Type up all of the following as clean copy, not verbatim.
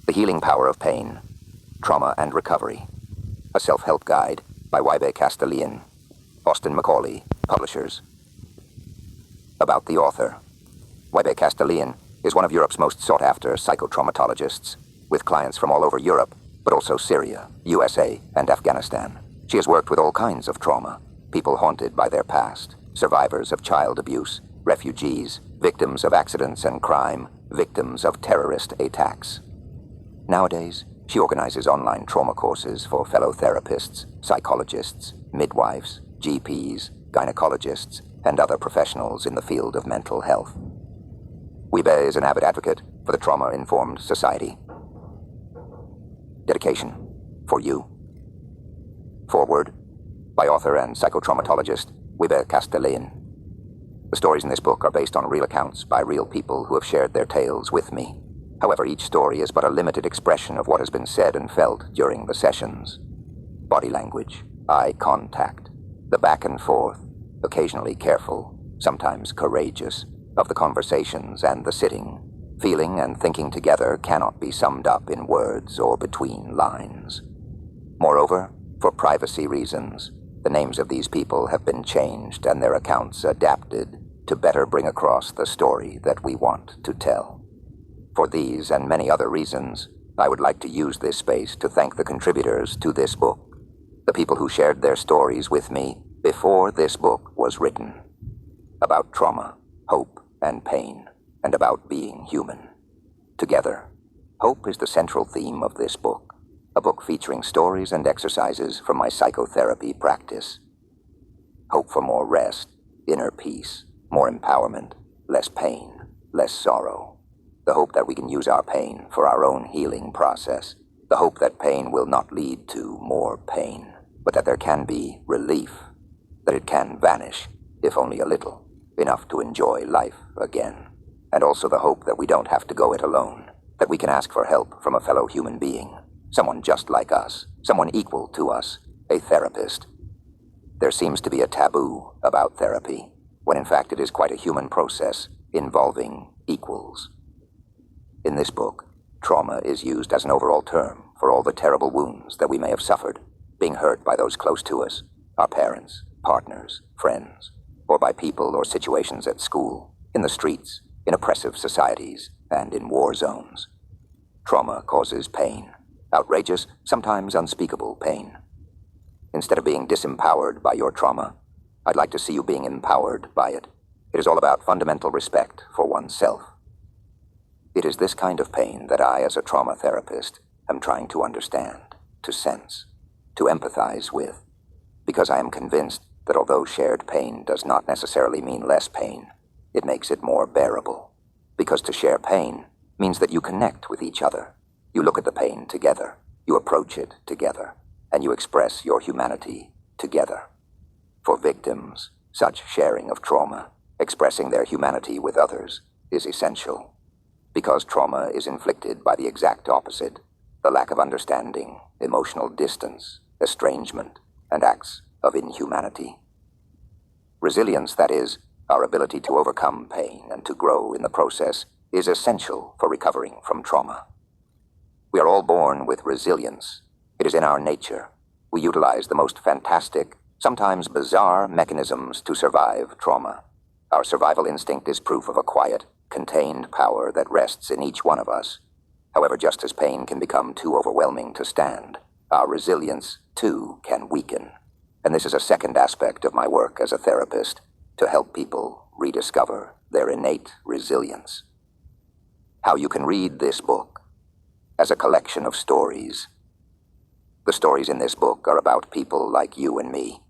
The Healing Power of Pain, Trauma and Recovery. A Self-Help Guide by Wybe Castellian, Austin Macaulay, Publishers. About the author. Wybe Castellian is one of Europe's most sought-after psychotraumatologists, with clients from all over Europe, but also Syria, USA, and Afghanistan. She has worked with all kinds of trauma, people haunted by their past, survivors of child abuse, refugees, victims of accidents and crime, victims of terrorist attacks. Nowadays, she organizes online trauma courses for fellow therapists, psychologists, midwives, GPs, gynecologists, and other professionals in the field of mental health. Wybe is an avid advocate for the trauma-informed society. Dedication. For you. Foreword. By author and psychotraumatologist Wybe Castellian. The stories in this book are based on real accounts by real people who have shared their tales with me. However, each story is but a limited expression of what has been said and felt during the sessions. Body language, eye contact, the back and forth, occasionally careful, sometimes courageous, of the conversations and the sitting, feeling and thinking together cannot be summed up in words or between lines. Moreover, for privacy reasons, the names of these people have been changed and their accounts adapted to better bring across the story that we want to tell. For these and many other reasons, I would like to use this space to thank the contributors to this book, the people who shared their stories with me before this book was written, about trauma, hope, and pain, and about being human. Together, hope is the central theme of this book, a book featuring stories and exercises from my psychotherapy practice. Hope for more rest, inner peace, more empowerment, less pain, less sorrow. The hope that we can use our pain for our own healing process. The hope that pain will not lead to more pain, but that there can be relief, that it can vanish, if only a little, enough to enjoy life again. And also the hope that we don't have to go it alone, that we can ask for help from a fellow human being, someone just like us, someone equal to us, a therapist. There seems to be a taboo about therapy, when in fact it is quite a human process involving equals. In this book, trauma is used as an overall term for all the terrible wounds that we may have suffered, being hurt by those close to us, our parents, partners, friends, or by people or situations at school, in the streets, in oppressive societies, and in war zones. Trauma causes pain, outrageous, sometimes unspeakable pain. Instead of being disempowered by your trauma, I'd like to see you being empowered by it. It is all about fundamental respect for oneself. It is this kind of pain that I, as a trauma therapist, am trying to understand, to sense, to empathize with, because I am convinced that although shared pain does not necessarily mean less pain, it makes it more bearable. Because to share pain means that you connect with each other. You look at the pain together, you approach it together, and you express your humanity together. For victims, such sharing of trauma, expressing their humanity with others, is essential. Because trauma is inflicted by the exact opposite, the lack of understanding, emotional distance, estrangement, and acts of inhumanity. Resilience, that is, our ability to overcome pain and to grow in the process, is essential for recovering from trauma. We are all born with resilience. It is in our nature. We utilize the most fantastic, sometimes bizarre mechanisms to survive trauma. Our survival instinct is proof of a quiet, contained power that rests in each one of us. However, just as pain can become too overwhelming to stand, our resilience, too, can weaken. And this is a second aspect of my work as a therapist, to help people rediscover their innate resilience. How you can read this book as a collection of stories. The stories in this book are about people like you and me,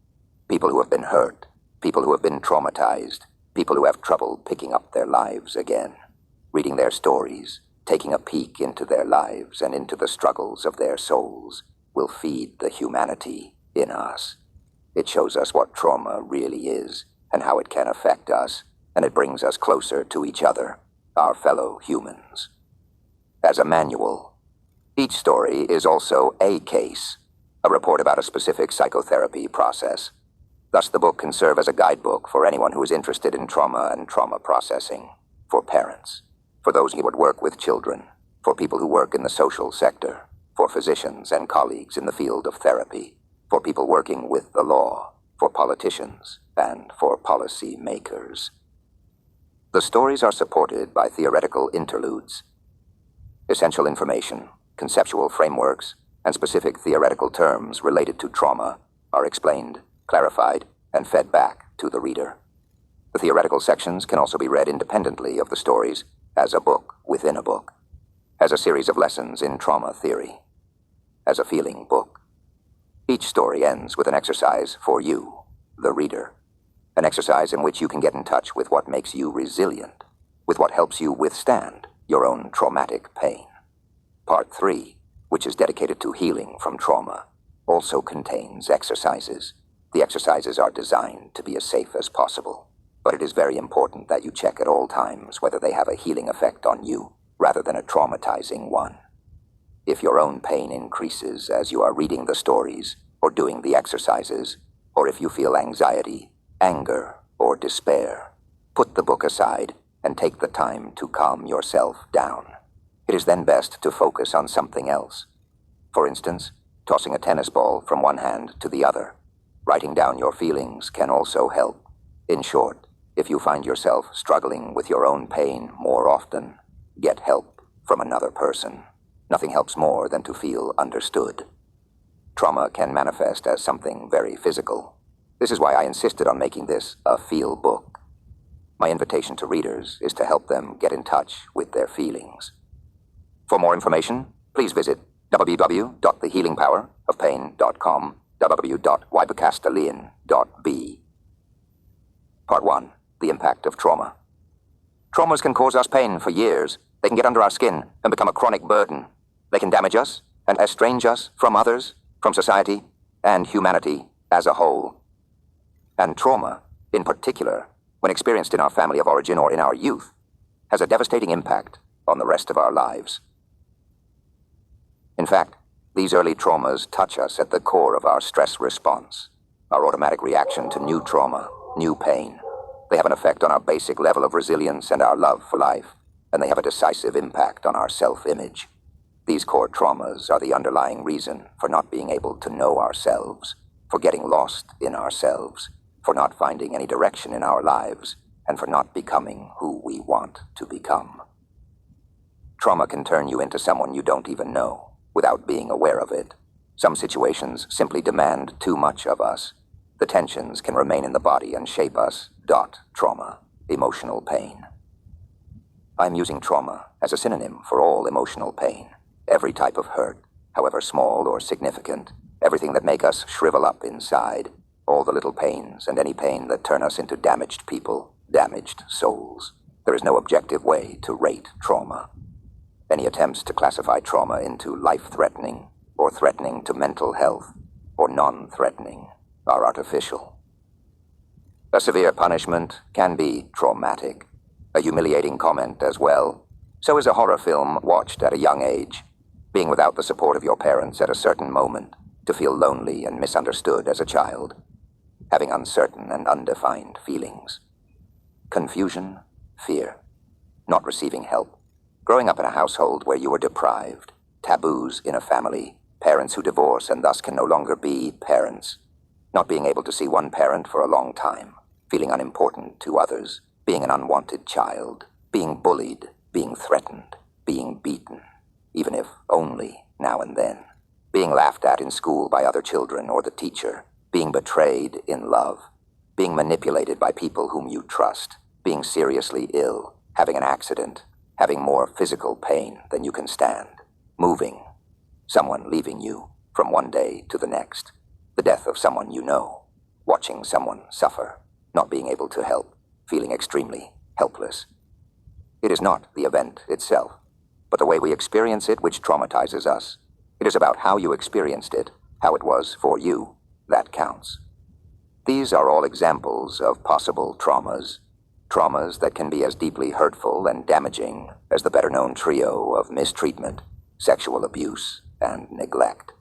people who have been hurt, people who have been traumatized, people who have trouble picking up their lives again. Reading their stories, taking a peek into their lives and into the struggles of their souls, will feed the humanity in us. It shows us what trauma really is and how it can affect us, and it brings us closer to each other, our fellow humans. As a manual, each story is also a case, a report about a specific psychotherapy process. Thus, the book can serve as a guidebook for anyone who is interested in trauma and trauma processing, for parents, for those who would work with children, for people who work in the social sector, for physicians and colleagues in the field of therapy, for people working with the law, for politicians, and for policy makers. The stories are supported by theoretical interludes. Essential information, conceptual frameworks, and specific theoretical terms related to trauma are explained, clarified, and fed back to the reader. The theoretical sections can also be read independently of the stories, as a book within a book, as a series of lessons in trauma theory, as a feeling book. Each story ends with an exercise for you, the reader, an exercise in which you can get in touch with what makes you resilient, with what helps you withstand your own traumatic pain. Part 3, which is dedicated to healing from trauma, also contains exercises. The exercises are designed to be as safe as possible, but it is very important that you check at all times whether they have a healing effect on you rather than a traumatizing one. If your own pain increases as you are reading the stories or doing the exercises, or if you feel anxiety, anger, or despair, put the book aside and take the time to calm yourself down. It is then best to focus on something else. For instance, tossing a tennis ball from one hand to the other. Writing down your feelings can also help. In short, if you find yourself struggling with your own pain more often, get help from another person. Nothing helps more than to feel understood. Trauma can manifest as something very physical. This is why I insisted on making this a feel book. My invitation to readers is to help them get in touch with their feelings. For more information, please visit www.thehealingpowerofpain.com, www.wybecastalian.b. Part 1. The Impact of Trauma. Traumas can cause us pain for years. They can get under our skin and become a chronic burden. They can damage us and estrange us from others, from society, and humanity as a whole. And trauma, in particular, when experienced in our family of origin or in our youth, has a devastating impact on the rest of our lives. In fact, these early traumas touch us at the core of our stress response, our automatic reaction to new trauma, new pain. They have an effect on our basic level of resilience and our love for life, and they have a decisive impact on our self-image. These core traumas are the underlying reason for not being able to know ourselves, for getting lost in ourselves, for not finding any direction in our lives, and for not becoming who we want to become. Trauma can turn you into someone you don't even know, without being aware of it. Some situations simply demand too much of us. The tensions can remain in the body and shape us. Trauma, emotional pain. I'm using trauma as a synonym for all emotional pain. Every type of hurt, however small or significant, everything that make us shrivel up inside, all the little pains and any pain that turn us into damaged people, damaged souls. There is no objective way to rate trauma. Any attempts to classify trauma into life-threatening, or threatening to mental health, or non-threatening, are artificial. A severe punishment can be traumatic, a humiliating comment as well. So is a horror film watched at a young age. Being without the support of your parents at a certain moment, to feel lonely and misunderstood as a child, having uncertain and undefined feelings. Confusion, fear, not receiving help, growing up in a household where you were deprived, taboos in a family, parents who divorce and thus can no longer be parents, not being able to see one parent for a long time, feeling unimportant to others, being an unwanted child, being bullied, being threatened, being beaten, even if only now and then, being laughed at in school by other children or the teacher, being betrayed in love, being manipulated by people whom you trust, being seriously ill, having an accident, having more physical pain than you can stand, moving, someone leaving you from one day to the next, the death of someone you know, watching someone suffer, not being able to help, feeling extremely helpless. It is not the event itself, but the way we experience it which traumatizes us. It is about how you experienced it, how it was for you, that counts. These are all examples of possible traumas, traumas that can be as deeply hurtful and damaging as the better-known trio of mistreatment, sexual abuse, and neglect.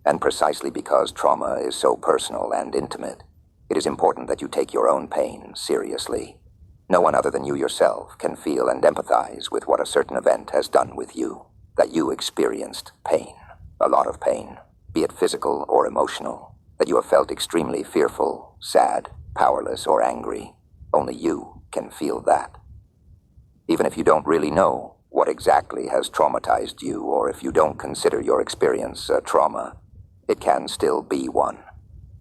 And precisely because trauma is so personal and intimate, it is important that you take your own pain seriously. No one other than you yourself can feel and empathize with what a certain event has done with you, that you experienced pain, a lot of pain, be it physical or emotional, that you have felt extremely fearful, sad, powerless, or angry. Only you can feel that. Even if you don't really know what exactly has traumatized you, or if you don't consider your experience a trauma, it can still be one,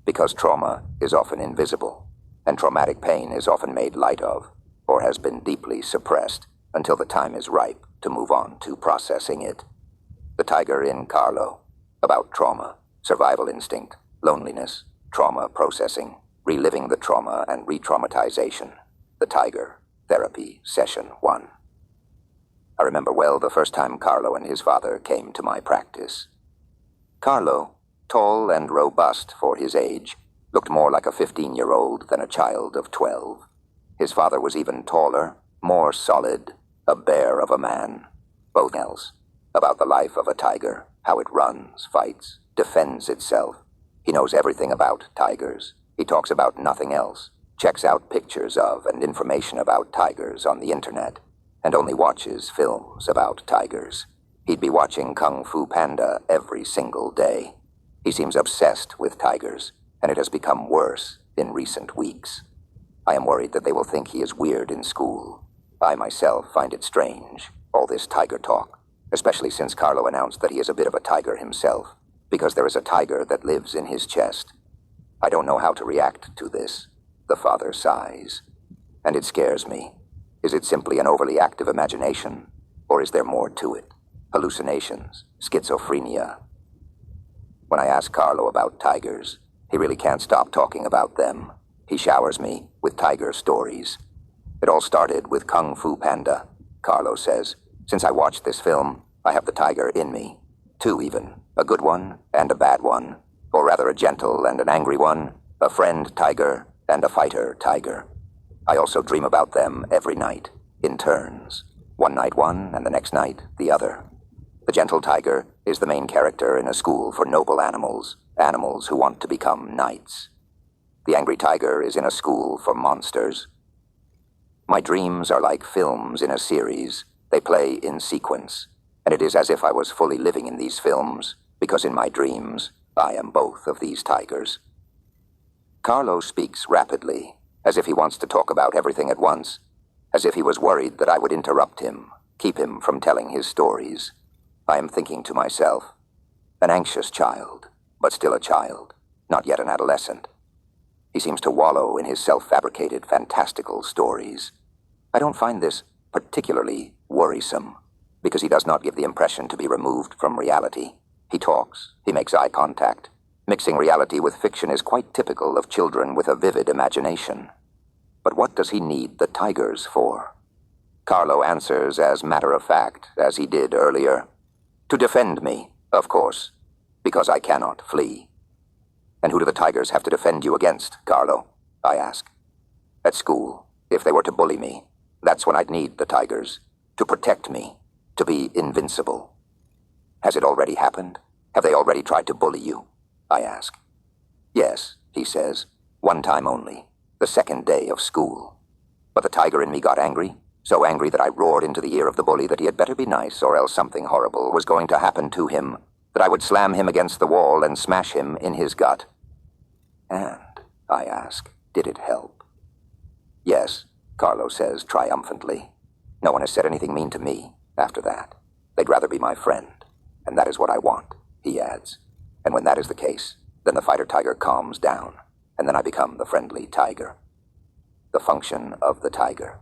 because trauma is often invisible, and traumatic pain is often made light of, or has been deeply suppressed until the time is ripe to move on to processing it. The Tiger in Carlo, about trauma, survival instinct, loneliness, trauma processing, reliving the trauma and re-traumatization. The Tiger, Therapy, Session 1. I remember well the first time Carlo and his father came to my practice. Carlo, tall and robust for his age, looked more like a 15-year-old than a child of 12. His father was even taller, more solid, a bear of a man. Both else, about the life of a tiger, how it runs, fights, defends itself. He knows everything about tigers. He talks about nothing else, checks out pictures of and information about tigers on the internet, and only watches films about tigers. He'd be watching Kung Fu Panda every single day. He seems obsessed with tigers, and it has become worse in recent weeks. I am worried that they will think he is weird in school. I myself find it strange, all this tiger talk, especially since Carlo announced that he is a bit of a tiger himself, because there is a tiger that lives in his chest. I don't know how to react to this. The father sighs. And it scares me. Is it simply an overly active imagination, or is there more to it? Hallucinations, schizophrenia. When I ask Carlo about tigers, he really can't stop talking about them. He showers me with tiger stories. It all started with Kung Fu Panda, Carlo says. Since I watched this film, I have the tiger in me. Two even, a good one and a bad one. Or rather a gentle and an angry one, a friend tiger and a fighter tiger. I also dream about them every night, in turns. One night one and the next night the other. The gentle tiger is the main character in a school for noble animals, animals who want to become knights. The angry tiger is in a school for monsters. My dreams are like films in a series. They play in sequence, and it is as if I was fully living in these films, because in my dreams, I am both of these tigers. Carlo speaks rapidly, as if he wants to talk about everything at once, as if he was worried that I would interrupt him, keep him from telling his stories. I am thinking to myself, an anxious child, but still a child, not yet an adolescent. He seems to wallow in his self-fabricated, fantastical stories. I don't find this particularly worrisome, because he does not give the impression to be removed from reality. He talks, he makes eye contact. Mixing reality with fiction is quite typical of children with a vivid imagination. But what does he need the tigers for? Carlo answers as matter of fact, as he did earlier. To defend me, of course, because I cannot flee. And who do the tigers have to defend you against, Carlo? I ask. At school, if they were to bully me, that's when I'd need the tigers. To protect me, to be invincible. Has it already happened? Have they already tried to bully you? I ask. Yes, he says, one time only, the second day of school. But the tiger in me got angry, so angry that I roared into the ear of the bully that he had better be nice or else something horrible was going to happen to him, that I would slam him against the wall and smash him in his gut. And, I ask, did it help? Yes, Carlo says triumphantly. No one has said anything mean to me after that. They'd rather be my friend, and that is what I want, he adds. And when that is the case, then the fighter tiger calms down, and then I become the friendly tiger. The function of the tiger.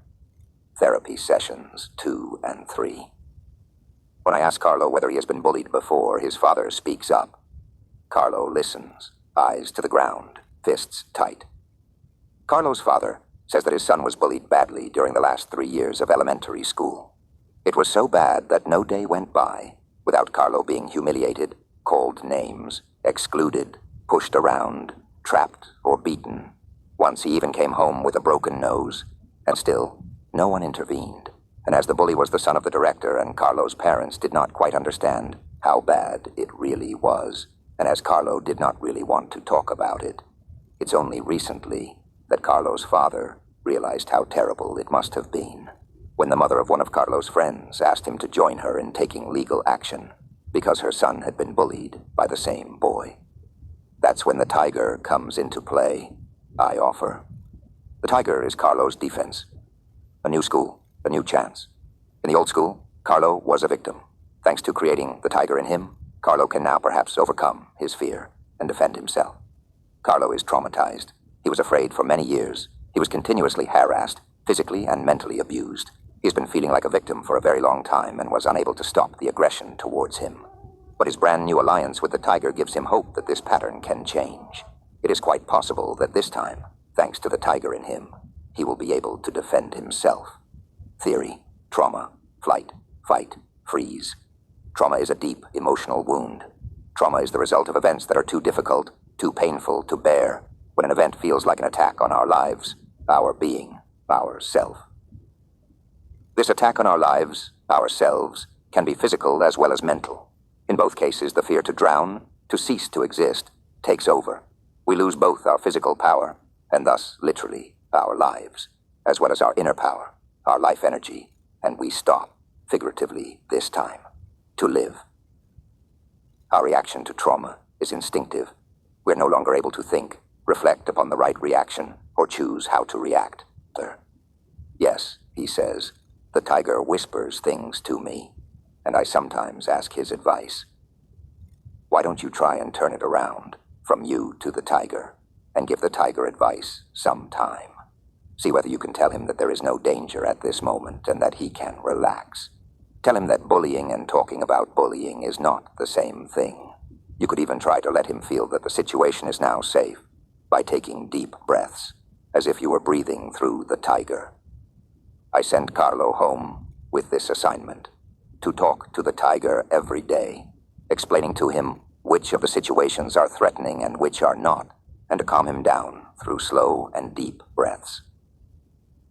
Therapy sessions 2 and 3. When I ask Carlo whether he has been bullied before, his father speaks up. Carlo listens, eyes to the ground, fists tight. Carlo's father says that his son was bullied badly during the last 3 years of elementary school. It was so bad that no day went by without Carlo being humiliated, called names, excluded, pushed around, trapped or beaten. Once he even came home with a broken nose, and still, no one intervened. And as the bully was the son of the director and Carlo's parents did not quite understand how bad it really was, and as Carlo did not really want to talk about it, it's only recently that Carlo's father realized how terrible it must have been when the mother of one of Carlo's friends asked him to join her in taking legal action because her son had been bullied by the same boy. That's when the tiger comes into play, I offer. The tiger is Carlo's defense. A new school, a new chance. In the old school, Carlo was a victim. Thanks to creating the tiger in him, Carlo can now perhaps overcome his fear and defend himself. Carlo is traumatized. He was afraid for many years. He was continuously harassed, physically and mentally abused. He's been feeling like a victim for a very long time and was unable to stop the aggression towards him. But his brand new alliance with the tiger gives him hope that this pattern can change. It is quite possible that this time, thanks to the tiger in him, he will be able to defend himself. Theory: trauma, flight, fight, freeze. Trauma is a deep emotional wound. Trauma is the result of events that are too difficult, too painful to bear, when an event feels like an attack on our lives, our being, our self. This attack on our lives, ourselves, can be physical as well as mental. In both cases, the fear to drown, to cease to exist, takes over. We lose both our physical power, and thus, literally, our lives, as well as our inner power, our life energy, and we stop, figuratively this time, to live. Our reaction to trauma is instinctive. We're no longer able to think, reflect upon the right reaction, or choose how to react. Yes, he says, the tiger whispers things to me, and I sometimes ask his advice. Why don't you try and turn it around, from you to the tiger, and give the tiger advice some time? See whether you can tell him that there is no danger at this moment and that he can relax. Tell him that bullying and talking about bullying is not the same thing. You could even try to let him feel that the situation is now safe by taking deep breaths, as if you were breathing through the tiger. I sent Carlo home with this assignment: to talk to the tiger every day, explaining to him which of the situations are threatening and which are not, and to calm him down through slow and deep breaths.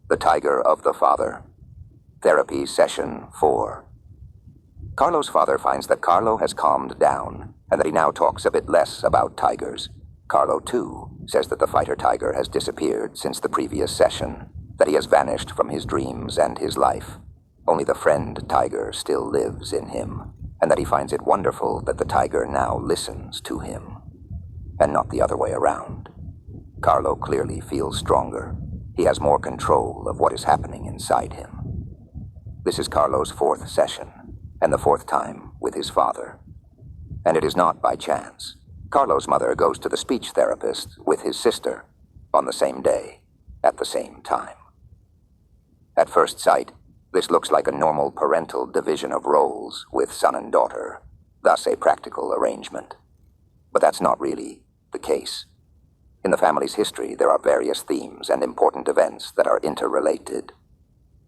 The Tiger of the Father. Therapy Session 4. Carlo's father finds that Carlo has calmed down, and that he now talks a bit less about tigers. Carlo, too, says that the fighter tiger has disappeared since the previous session, that he has vanished from his dreams and his life. Only the friend tiger still lives in him, and that he finds it wonderful that the tiger now listens to him, and not the other way around. Carlo clearly feels stronger. He has more control of what is happening inside him. This is Carlo's 4th session, and the 4th time with his father. And it is not by chance. Carlo's mother goes to the speech therapist with his sister on the same day, at the same time. At first sight, this looks like a normal parental division of roles with son and daughter, thus a practical arrangement. But that's not really the case. In the family's history, there are various themes and important events that are interrelated.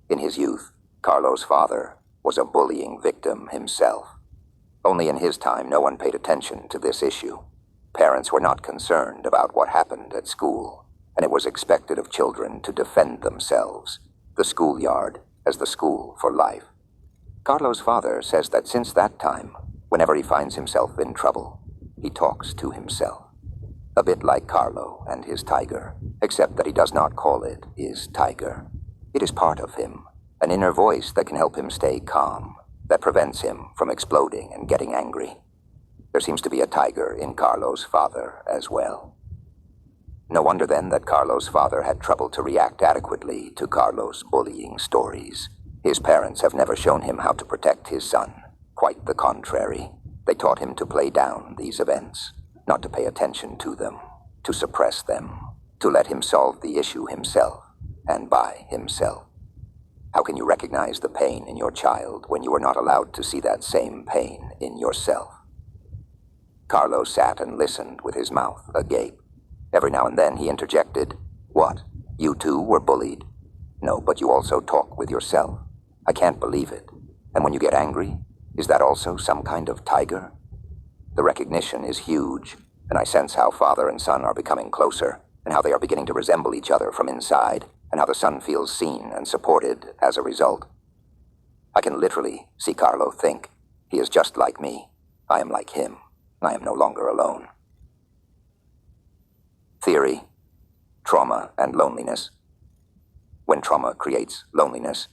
In his youth, Carlo's father was a bullying victim himself. Only in his time, no one paid attention to this issue. Parents were not concerned about what happened at school, and it was expected of children to defend themselves, the schoolyard as the school for life. Carlo's father says that since that time, whenever he finds himself in trouble, he talks to himself. A bit like Carlo and his tiger, except that he does not call it his tiger. It is part of him, an inner voice that can help him stay calm, that prevents him from exploding and getting angry. There seems to be a tiger in Carlo's father as well. No wonder then that Carlo's father had trouble to react adequately to Carlo's bullying stories. His parents have never shown him how to protect his son. Quite the contrary. They taught him to play down these events, not to pay attention to them, to suppress them, to let him solve the issue himself and by himself. How can you recognize the pain in your child when you are not allowed to see that same pain in yourself? Carlo sat and listened with his mouth agape. Every now and then he interjected, "What? You too were bullied?" "No, but you also talk with yourself. I can't believe it. And when you get angry, is that also some kind of tiger?" The recognition is huge, and I sense how father and son are becoming closer, and how they are beginning to resemble each other from inside, and how the son feels seen and supported as a result. I can literally see Carlo think, he is just like me. I am like him. I am no longer alone. Theory: trauma and loneliness. when trauma creates loneliness.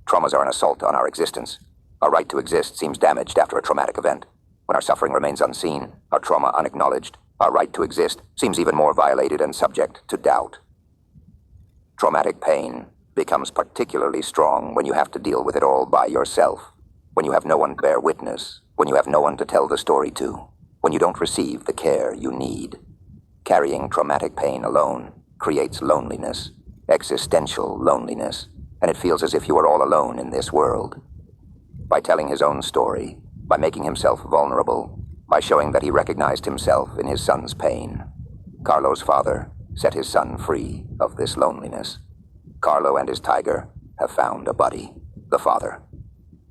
Traumas are an assault on our existence. Our right to exist seems damaged after a traumatic event. When our suffering remains unseen, our trauma unacknowledged, our right to exist seems even more violated and subject to doubt. Traumatic pain becomes particularly strong when you have to deal with it all by yourself, when you have no one to bear witness, when you have no one to tell the story to, when you don't receive the care you need. Carrying traumatic pain alone creates loneliness, existential loneliness, and it feels as if you are all alone in this world. By telling his own story, by making himself vulnerable, by showing that he recognized himself in his son's pain, Carlo's father set his son free of this loneliness. Carlo and his tiger have found a buddy, the father.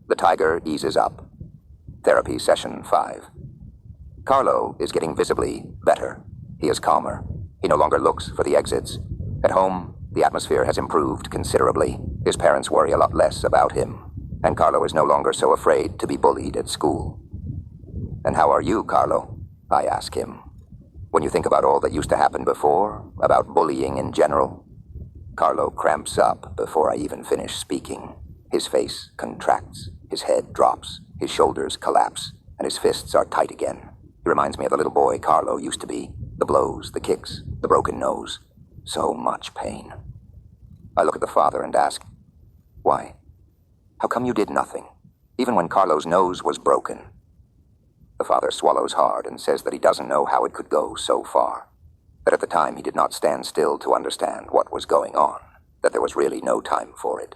The tiger eases up. Therapy session 5. Carlo is getting visibly better. He is calmer. He no longer looks for the exits. At home, the atmosphere has improved considerably. His parents worry a lot less about him, and Carlo is no longer so afraid to be bullied at school. "And how are you, Carlo?" I ask him. "When you think about all that used to happen before, about bullying in general." Carlo cramps up before I even finish speaking. His face contracts, his head drops, his shoulders collapse, and his fists are tight again. He reminds me of the little boy Carlo used to be. The blows, the kicks, the broken nose. So much pain. I look at the father and ask, "Why? How come you did nothing, even when Carlo's nose was broken?" The father swallows hard and says that he doesn't know how it could go so far. That at the time he did not stand still to understand what was going on. That there was really no time for it.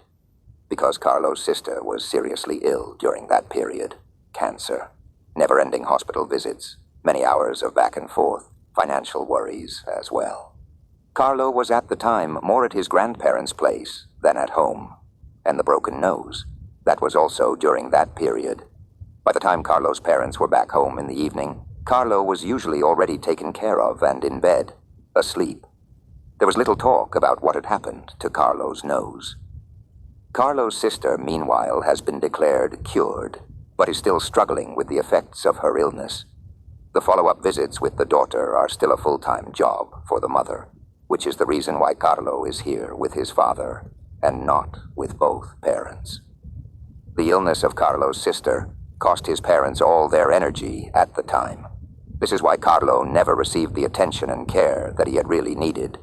Because Carlo's sister was seriously ill during that period. Cancer. Never-ending hospital visits. Many hours of back and forth. Financial worries as well. Carlo was at the time more at his grandparents' place than at home. And the broken nose. That was also during that period. By the time Carlo's parents were back home in the evening, Carlo was usually already taken care of and in bed, asleep. There was little talk about what had happened to Carlo's nose. Carlo's sister, meanwhile, has been declared cured, but is still struggling with the effects of her illness. The follow-up visits with the daughter are still a full-time job for the mother, which is the reason why Carlo is here with his father, and not with both parents. The illness of Carlo's sister cost his parents all their energy at the time. This is why Carlo never received the attention and care that he had really needed.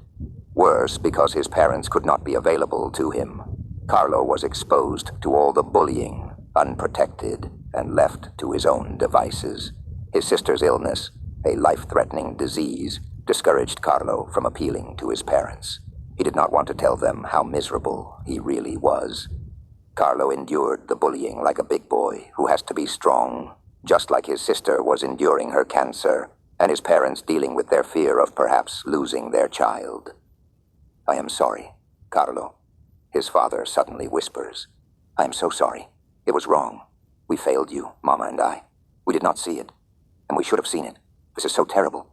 Worse, because his parents could not be available to him. Carlo was exposed to all the bullying, unprotected, and left to his own devices. His sister's illness, a life-threatening disease, discouraged Carlo from appealing to his parents. He did not want to tell them how miserable he really was. Carlo endured the bullying like a big boy who has to be strong, just like his sister was enduring her cancer, and his parents dealing with their fear of perhaps losing their child. "I am sorry, Carlo," his father suddenly whispers. "I am so sorry. It was wrong. We failed you, Mama and I. We did not see it, and we should have seen it. This is so terrible.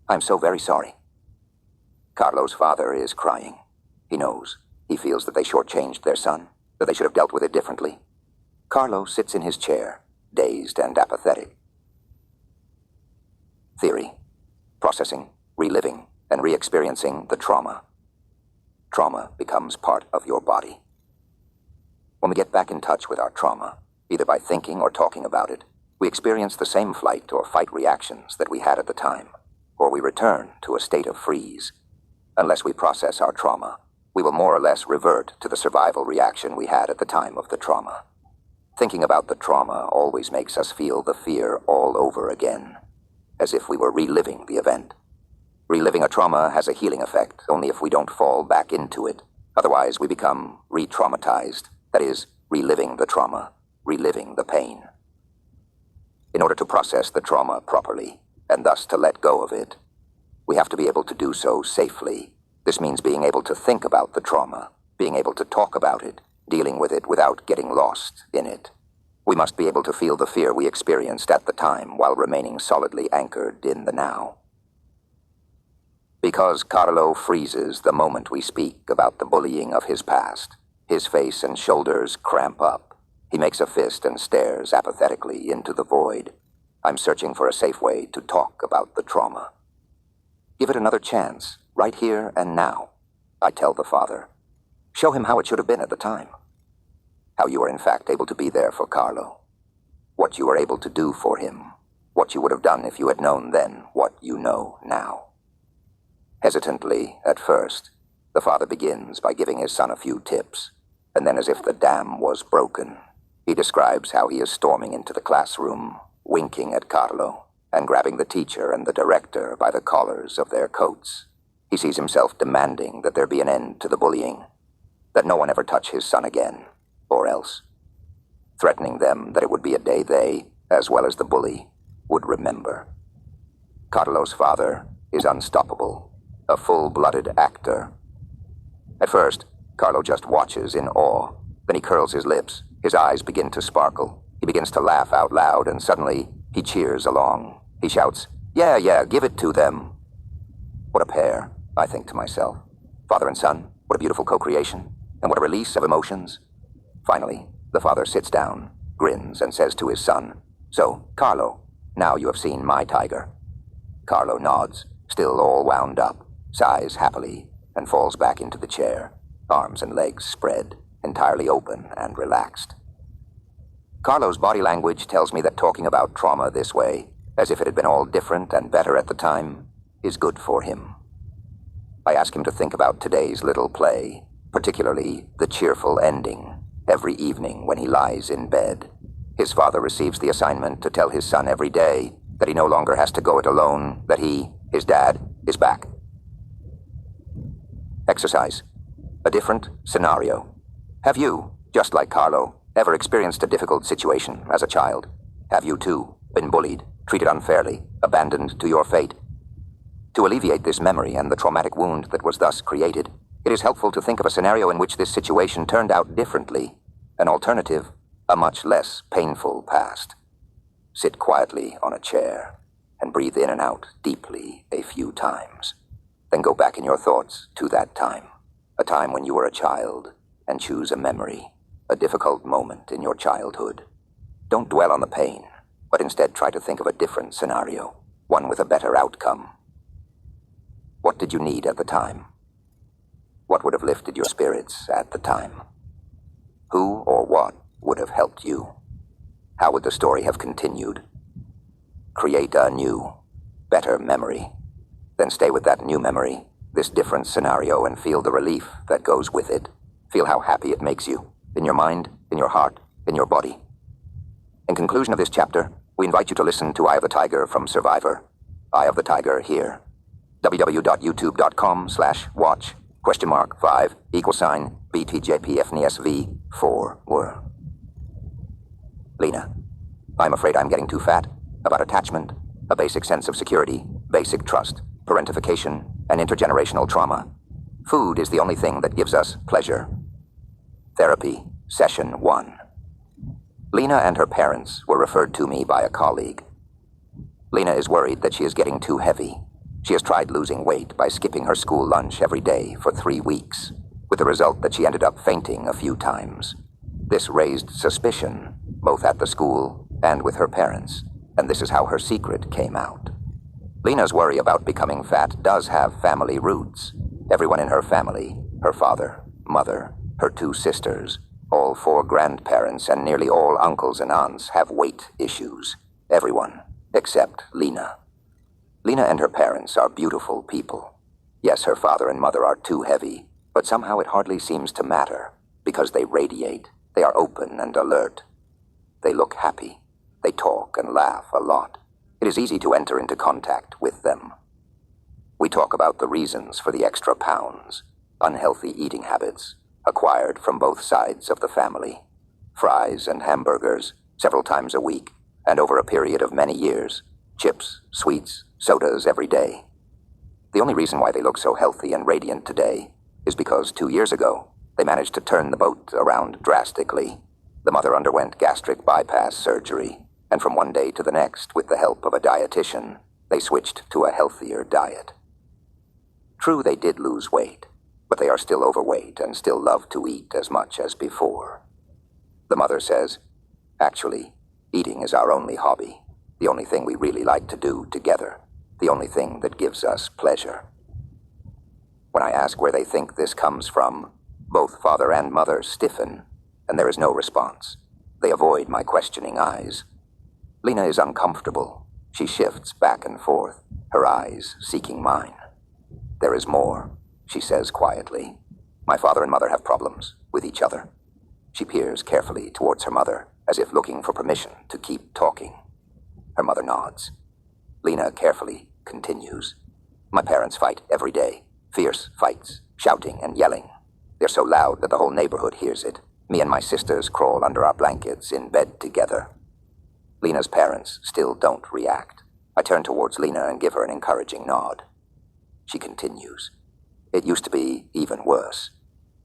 I am so very sorry." Carlo's father is crying. He knows. He feels that they shortchanged their son, that they should have dealt with it differently. Carlo sits in his chair, dazed and apathetic. Theory. Processing, reliving, and re-experiencing the trauma. Trauma becomes part of your body. When we get back in touch with our trauma, either by thinking or talking about it, we experience the same flight or fight reactions that we had at the time, or we return to a state of freeze. Unless we process our trauma, we will more or less revert to the survival reaction we had at the time of the trauma. Thinking about the trauma always makes us feel the fear all over again, as if we were reliving the event. Reliving a trauma has a healing effect only if we don't fall back into it. Otherwise, we become re-traumatized. That is, reliving the trauma, reliving the pain. In order to process the trauma properly, and thus to let go of it, we have to be able to do so safely. This means being able to think about the trauma, being able to talk about it, dealing with it without getting lost in it. We must be able to feel the fear we experienced at the time while remaining solidly anchored in the now. Because Carlo freezes the moment we speak about the bullying of his past, his face and shoulders cramp up. He makes a fist and stares apathetically into the void. I'm searching for a safe way to talk about the trauma. "Give it another chance, right here and now," I tell the father. Show him how it should have been at the time. How you were in fact able to be there for Carlo. What you were able to do for him. What you would have done if you had known then what you know now. Hesitantly, at first, the father begins by giving his son a few tips, and then as if the dam was broken, he describes how he is storming into the classroom, winking at Carlo, and grabbing the teacher and the director by the collars of their coats. He sees himself demanding that there be an end to the bullying, that no one ever touch his son again, or else, threatening them that it would be a day they, as well as the bully, would remember. Carlo's father is unstoppable, a full-blooded actor. At first, Carlo just watches in awe. Then he curls his lips. His eyes begin to sparkle. He begins to laugh out loud, and suddenly he cheers along. He shouts, Yeah, give it to them. What a pair, I think to myself. Father and son, what a beautiful co-creation, and what a release of emotions. Finally, the father sits down, grins, and says to his son, So, Carlo, now you have seen my tiger. Carlo nods, still all wound up, sighs happily, and falls back into the chair, arms and legs spread, entirely open and relaxed. Carlo's body language tells me that talking about trauma this way, as if it had been all different and better at the time, is good for him. I ask him to think about today's little play, particularly the cheerful ending, every evening when he lies in bed. His father receives the assignment to tell his son every day that he no longer has to go it alone, that he, his dad, is back. Exercise. A different scenario. Have you, just like Carlo, ever experienced a difficult situation as a child? Have you, too, been bullied, treated unfairly, abandoned to your fate? To alleviate this memory and the traumatic wound that was thus created, it is helpful to think of a scenario in which this situation turned out differently, an alternative, a much less painful past. Sit quietly on a chair and breathe in and out deeply a few times. Then go back in your thoughts to that time, a time when you were a child, and choose a memory, a difficult moment in your childhood. Don't dwell on the pain, but instead try to think of a different scenario, one with a better outcome. What did you need at the time? What would have lifted your spirits at the time? Who or what would have helped you? How would the story have continued? Create a new, better memory. Then stay with that new memory, this different scenario, and feel the relief that goes with it. Feel how happy it makes you, in your mind, in your heart, in your body. In conclusion of this chapter, we invite you to listen to Eye of the Tiger from Survivor. Eye of the Tiger here. www.youtube.com/watch?5=BTJPFNESV4 were. Lena, I'm afraid I'm getting too fat. About attachment, a basic sense of security, basic trust, parentification, and intergenerational trauma. Food is the only thing that gives us pleasure. Therapy, Session 1. Lena and her parents were referred to me by a colleague. Lena is worried that she is getting too heavy. She has tried losing weight by skipping her school lunch every day for 3 weeks, with the result that she ended up fainting a few times. This raised suspicion, both at the school and with her parents, and this is how her secret came out. Lena's worry about becoming fat does have family roots. Everyone in her family, her father, mother, her 2 sisters, all 4 grandparents, and nearly all uncles and aunts have weight issues. Everyone, except Lena. Lena and her parents are beautiful people. Yes, her father and mother are too heavy, but somehow it hardly seems to matter, because they radiate, they are open and alert. They look happy. They talk and laugh a lot. It is easy to enter into contact with them. We talk about the reasons for the extra pounds, unhealthy eating habits, acquired from both sides of the family, fries and hamburgers several times a week, and over a period of many years, chips, sweets, sodas every day. The only reason why they look so healthy and radiant today is because 2 years ago, they managed to turn the boat around drastically. The mother underwent gastric bypass surgery, and from one day to the next, with the help of a dietitian, they switched to a healthier diet. True, they did lose weight, but they are still overweight and still love to eat as much as before. The mother says, actually, eating is our only hobby, the only thing we really like to do together, the only thing that gives us pleasure. When I ask where they think this comes from, Both father and mother stiffen, and there is no response. They avoid my questioning eyes. Lena is uncomfortable. She shifts back and forth, her eyes seeking mine. "There is more," she says quietly. "My father and mother have problems with each other." She peers carefully towards her mother, as if looking for permission to keep talking. Her mother nods. Lena carefully continues. "My parents fight every day. Fierce fights, shouting and yelling. They're so loud that the whole neighborhood hears it. Me and my sisters crawl under our blankets in bed together." Lena's parents still don't react. I turn towards Lena and give her an encouraging nod. She continues. "It used to be even worse.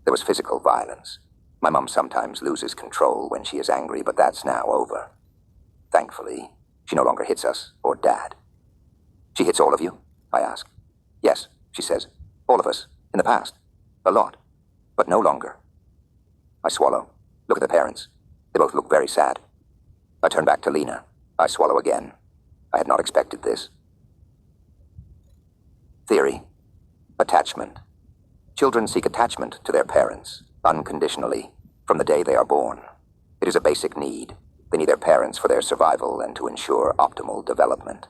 There was physical violence. My mom sometimes loses control when she is angry, but that's now over. Thankfully, she no longer hits us or Dad." "She hits all of you?" I ask. "Yes," she says. "All of us. In the past. A lot. But no longer." I swallow. Look at the parents. They both look very sad. I turn back to Lena. I swallow again. I had not expected this. Theory. Attachment. Children seek attachment to their parents, unconditionally, from the day they are born. It is a basic need. They need their parents for their survival and to ensure optimal development.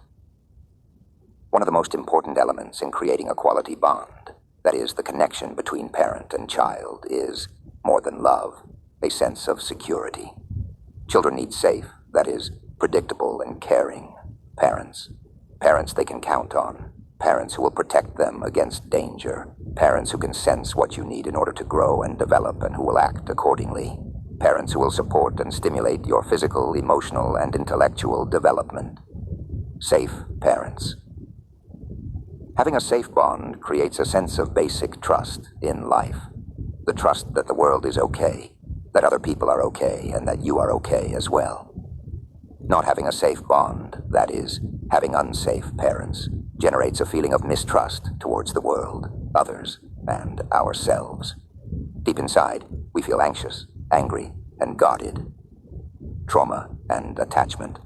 One of the most important elements in creating a quality bond, that is, the connection between parent and child, is, more than love, a sense of security. Children need safe, that is, predictable and caring parents. Parents they can count on. Parents who will protect them against danger. Parents who can sense what you need in order to grow and develop and who will act accordingly. Parents who will support and stimulate your physical, emotional, and intellectual development. Safe parents. Having a safe bond creates a sense of basic trust in life. The trust that the world is okay, that other people are okay, and that you are okay as well. Not having a safe bond, that is, having unsafe parents, generates a feeling of mistrust towards the world, others, and ourselves. Deep inside, we feel anxious, angry, and guarded. Trauma and attachment.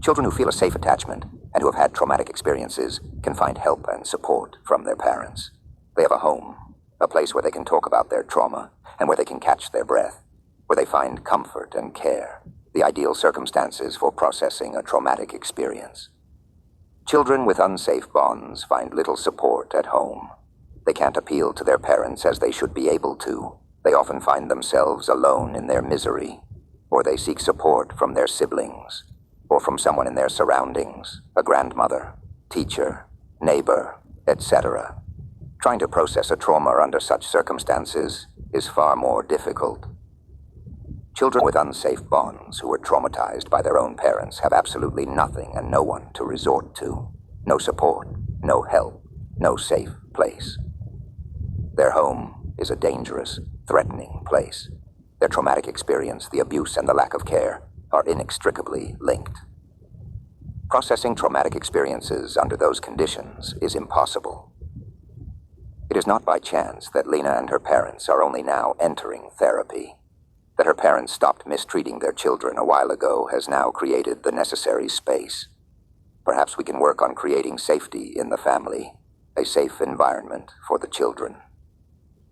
Children who feel a safe attachment and who have had traumatic experiences can find help and support from their parents. They have a home, a place where they can talk about their trauma and where they can catch their breath, where they find comfort and care, the ideal circumstances for processing a traumatic experience. Children with unsafe bonds find little support at home. They can't appeal to their parents as they should be able to. They often find themselves alone in their misery, or they seek support from their siblings, or from someone in their surroundings, a grandmother, teacher, neighbor, etc. Trying to process a trauma under such circumstances is far more difficult. Children with unsafe bonds who are traumatized by their own parents have absolutely nothing and no one to resort to. No support, no help, no safe place. Their home is a dangerous, threatening place. Their traumatic experience, the abuse, and the lack of care are inextricably linked. Processing traumatic experiences under those conditions is impossible. It is not by chance that Lena and her parents are only now entering therapy. That her parents stopped mistreating their children a while ago has now created the necessary space. Perhaps we can work on creating safety in the family, a safe environment for the children.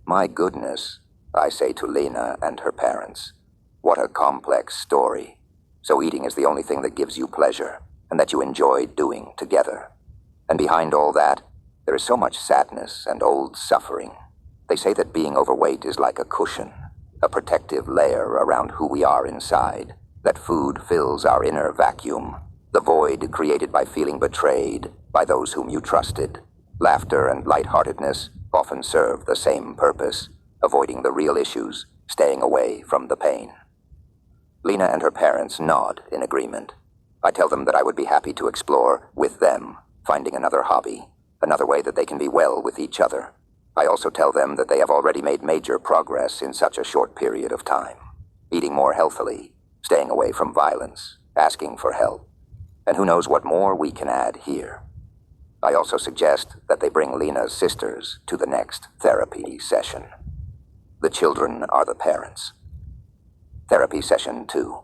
My goodness, I say to Lena and her parents, what a complex story. So eating is the only thing that gives you pleasure, and that you enjoy doing together. And behind all that, there is so much sadness and old suffering. They say that being overweight is like a cushion, a protective layer around who we are inside, that food fills our inner vacuum, the void created by feeling betrayed by those whom you trusted. Laughter and lightheartedness often serve the same purpose, avoiding the real issues, staying away from the pain. Lena and her parents nod in agreement. I tell them that I would be happy to explore, with them, finding another hobby, another way that they can be well with each other. I also tell them that they have already made major progress in such a short period of time. Eating more healthily, staying away from violence, asking for help. And who knows what more we can add here. I also suggest that they bring Lena's sisters to the next therapy session. The children are the parents. Therapy session 2.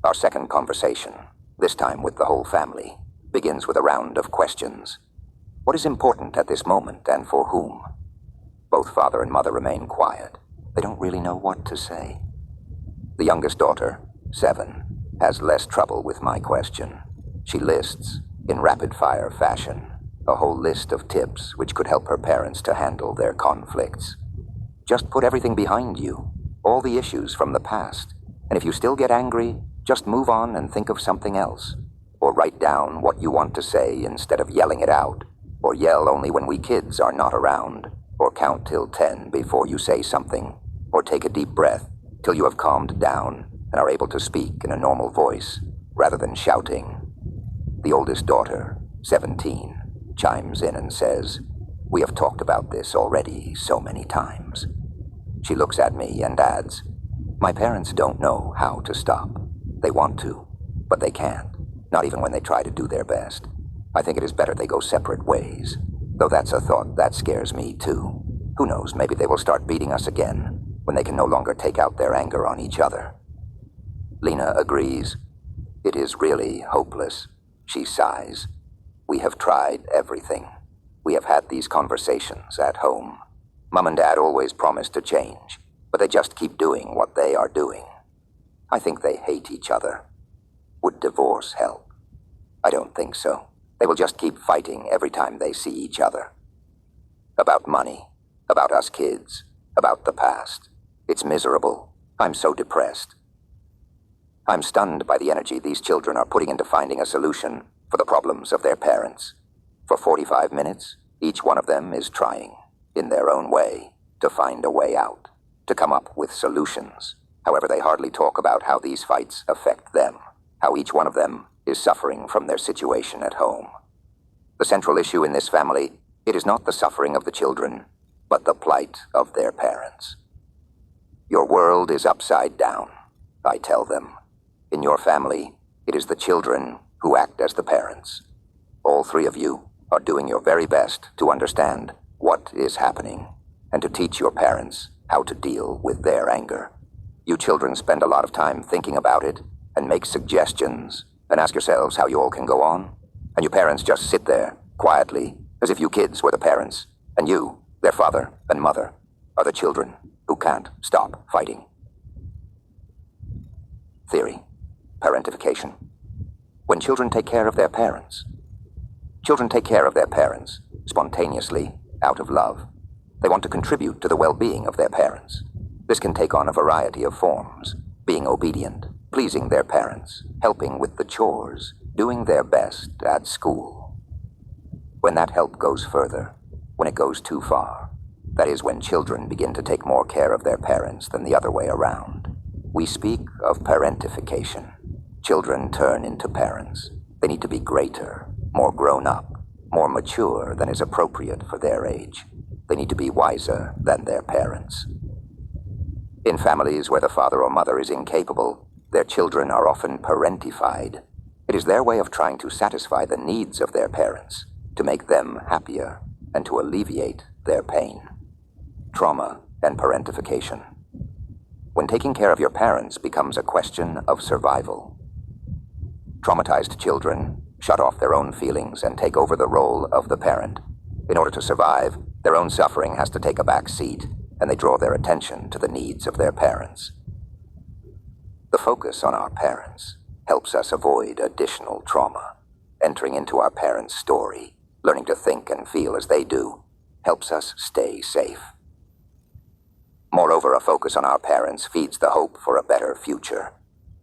Our second conversation, this time with the whole family, begins with a round of questions. What is important at this moment and for whom? Both father and mother remain quiet. They don't really know what to say. The youngest daughter, 7, has less trouble with my question. She lists, in rapid-fire fashion, a whole list of tips which could help her parents to handle their conflicts. Just put everything behind you, all the issues from the past, and if you still get angry, just move on and think of something else. Or write down what you want to say instead of yelling it out, or yell only when we kids are not around, or count till 10 before you say something, or take a deep breath till you have calmed down and are able to speak in a normal voice, rather than shouting. The oldest daughter, 17, chimes in and says, "We have talked about this already so many times." She looks at me and adds, "My parents don't know how to stop. They want to, but they can't, not even when they try to do their best. I think it is better they go separate ways, though that's a thought that scares me too. Who knows, maybe they will start beating us again when they can no longer take out their anger on each other." Lena agrees. "It is really hopeless," she sighs. "We have tried everything. We have had these conversations at home. Mom and Dad always promise to change, but they just keep doing what they are doing. I think they hate each other. Would divorce help? I don't think so. They will just keep fighting every time they see each other. About money, about us kids, about the past. It's miserable. I'm so depressed." I'm stunned by the energy these children are putting into finding a solution for the problems of their parents. For 45 minutes, each one of them is trying, in their own way, to find a way out, to come up with solutions. However, they hardly talk about how these fights affect them, how each one of them is suffering from their situation at home. The central issue in this family, it is not the suffering of the children, but the plight of their parents. "Your world is upside down," I tell them. "In your family, it is the children who act as the parents. All 3 of you are doing your very best to understand what is happening and to teach your parents how to deal with their anger. You children spend a lot of time thinking about it and make suggestions and ask yourselves how you all can go on. And your parents just sit there, quietly, as if you kids were the parents, and you, their father and mother, are the children who can't stop fighting." Theory. Parentification. When children take care of their parents. Children take care of their parents, spontaneously, out of love. They want to contribute to the well-being of their parents. This can take on a variety of forms: being obedient, pleasing their parents, helping with the chores, doing their best at school. When that help goes further, when it goes too far, that is when children begin to take more care of their parents than the other way around, we speak of parentification. Children turn into parents. They need to be greater, more grown up, more mature than is appropriate for their age. They need to be wiser than their parents. In families where the father or mother is incapable, their children are often parentified. It is their way of trying to satisfy the needs of their parents, to make them happier, and to alleviate their pain. Trauma and parentification. When taking care of your parents becomes a question of survival. Traumatized children shut off their own feelings and take over the role of the parent. In order to survive, their own suffering has to take a back seat, and they draw their attention to the needs of their parents. The focus on our parents helps us avoid additional trauma. Entering into our parents' story, learning to think and feel as they do, helps us stay safe. Moreover, a focus on our parents feeds the hope for a better future.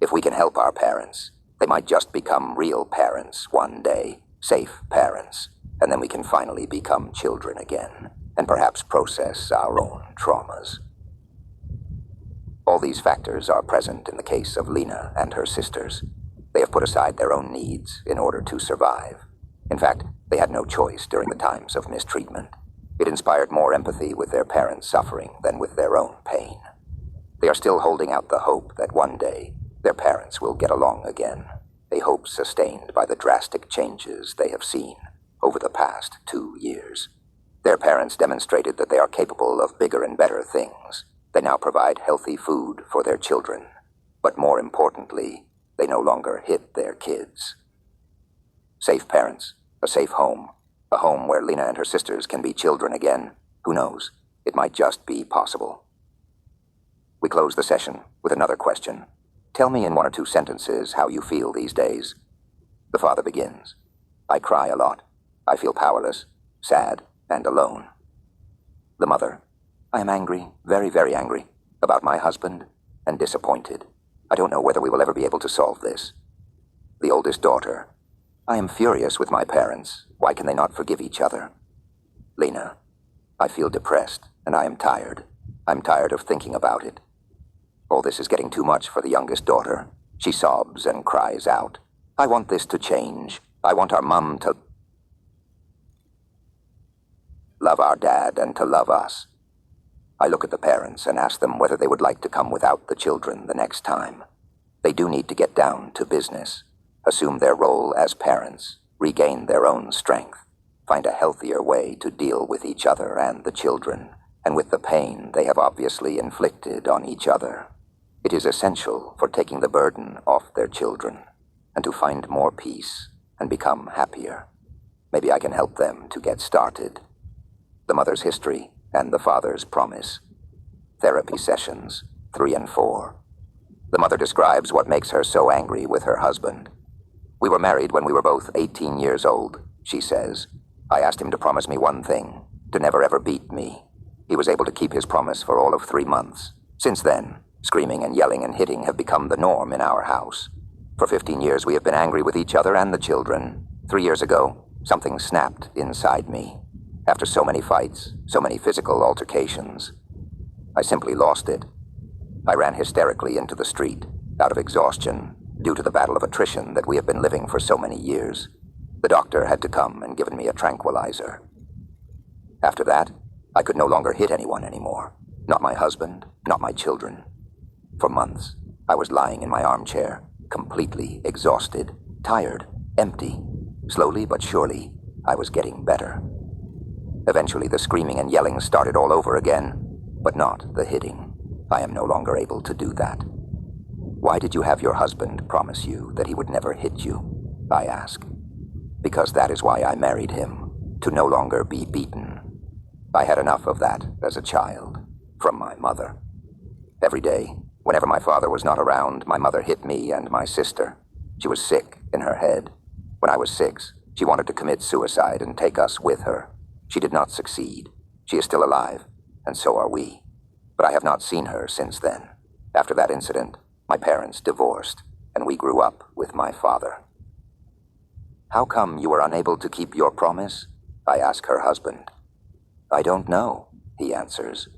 If we can help our parents, they might just become real parents one day, safe parents, and then we can finally become children again, and perhaps process our own traumas. All these factors are present in the case of Lena and her sisters. They have put aside their own needs in order to survive. In fact, they had no choice during the times of mistreatment. It inspired more empathy with their parents' suffering than with their own pain. They are still holding out the hope that one day their parents will get along again, a hope sustained by the drastic changes they have seen over the past 2 years. Their parents demonstrated that they are capable of bigger and better things. They now provide healthy food for their children, but more importantly, they no longer hit their kids. Safe parents, a safe home, a home where Lena and her sisters can be children again. Who knows? It might just be possible. We close the session with another question. Tell me in 1 or 2 sentences how you feel these days. The father begins. I cry a lot. I feel powerless, sad, and alone. The mother. I am angry, very, very angry, about my husband, and disappointed. I don't know whether we will ever be able to solve this. The oldest daughter. I am furious with my parents. Why can they not forgive each other? Lena. I feel depressed, and I am tired. I'm tired of thinking about it. All this is getting too much for the youngest daughter. She sobs and cries out. I want this to change. I want our mum to love our dad and to love us. I look at the parents and ask them whether they would like to come without the children the next time. They do need to get down to business, assume their role as parents, regain their own strength, find a healthier way to deal with each other and the children, and with the pain they have obviously inflicted on each other. It is essential for taking the burden off their children, and to find more peace and become happier. Maybe I can help them to get started. The mother's history and the father's promise. Therapy sessions 3 and 4. The mother describes what makes her so angry with her husband. We were married when we were both 18 years old, she says. I asked him to promise me one thing, to never ever beat me. He was able to keep his promise for all of 3 months. Since then, screaming and yelling and hitting have become the norm in our house. For 15 years we have been angry with each other and the children. 3 years ago, something snapped inside me. After so many fights, so many physical altercations, I simply lost it. I ran hysterically into the street, out of exhaustion, due to the battle of attrition that we have been living for so many years. The doctor had to come and given me a tranquilizer. After that, I could no longer hit anyone anymore. Not my husband, not my children. For months, I was lying in my armchair, completely exhausted, tired, empty. Slowly but surely, I was getting better. Eventually, the screaming and yelling started all over again, but not the hitting. I am no longer able to do that. Why did you have your husband promise you that he would never hit you? I ask. Because that is why I married him, to no longer be beaten. I had enough of that as a child, from my mother. Every day, whenever my father was not around, my mother hit me and my sister. She was sick in her head. When I was 6, she wanted to commit suicide and take us with her. She did not succeed. She is still alive, and so are we. But I have not seen her since then. After that incident, my parents divorced, and we grew up with my father. How come you were unable to keep your promise? I ask her husband. I don't know, he answers.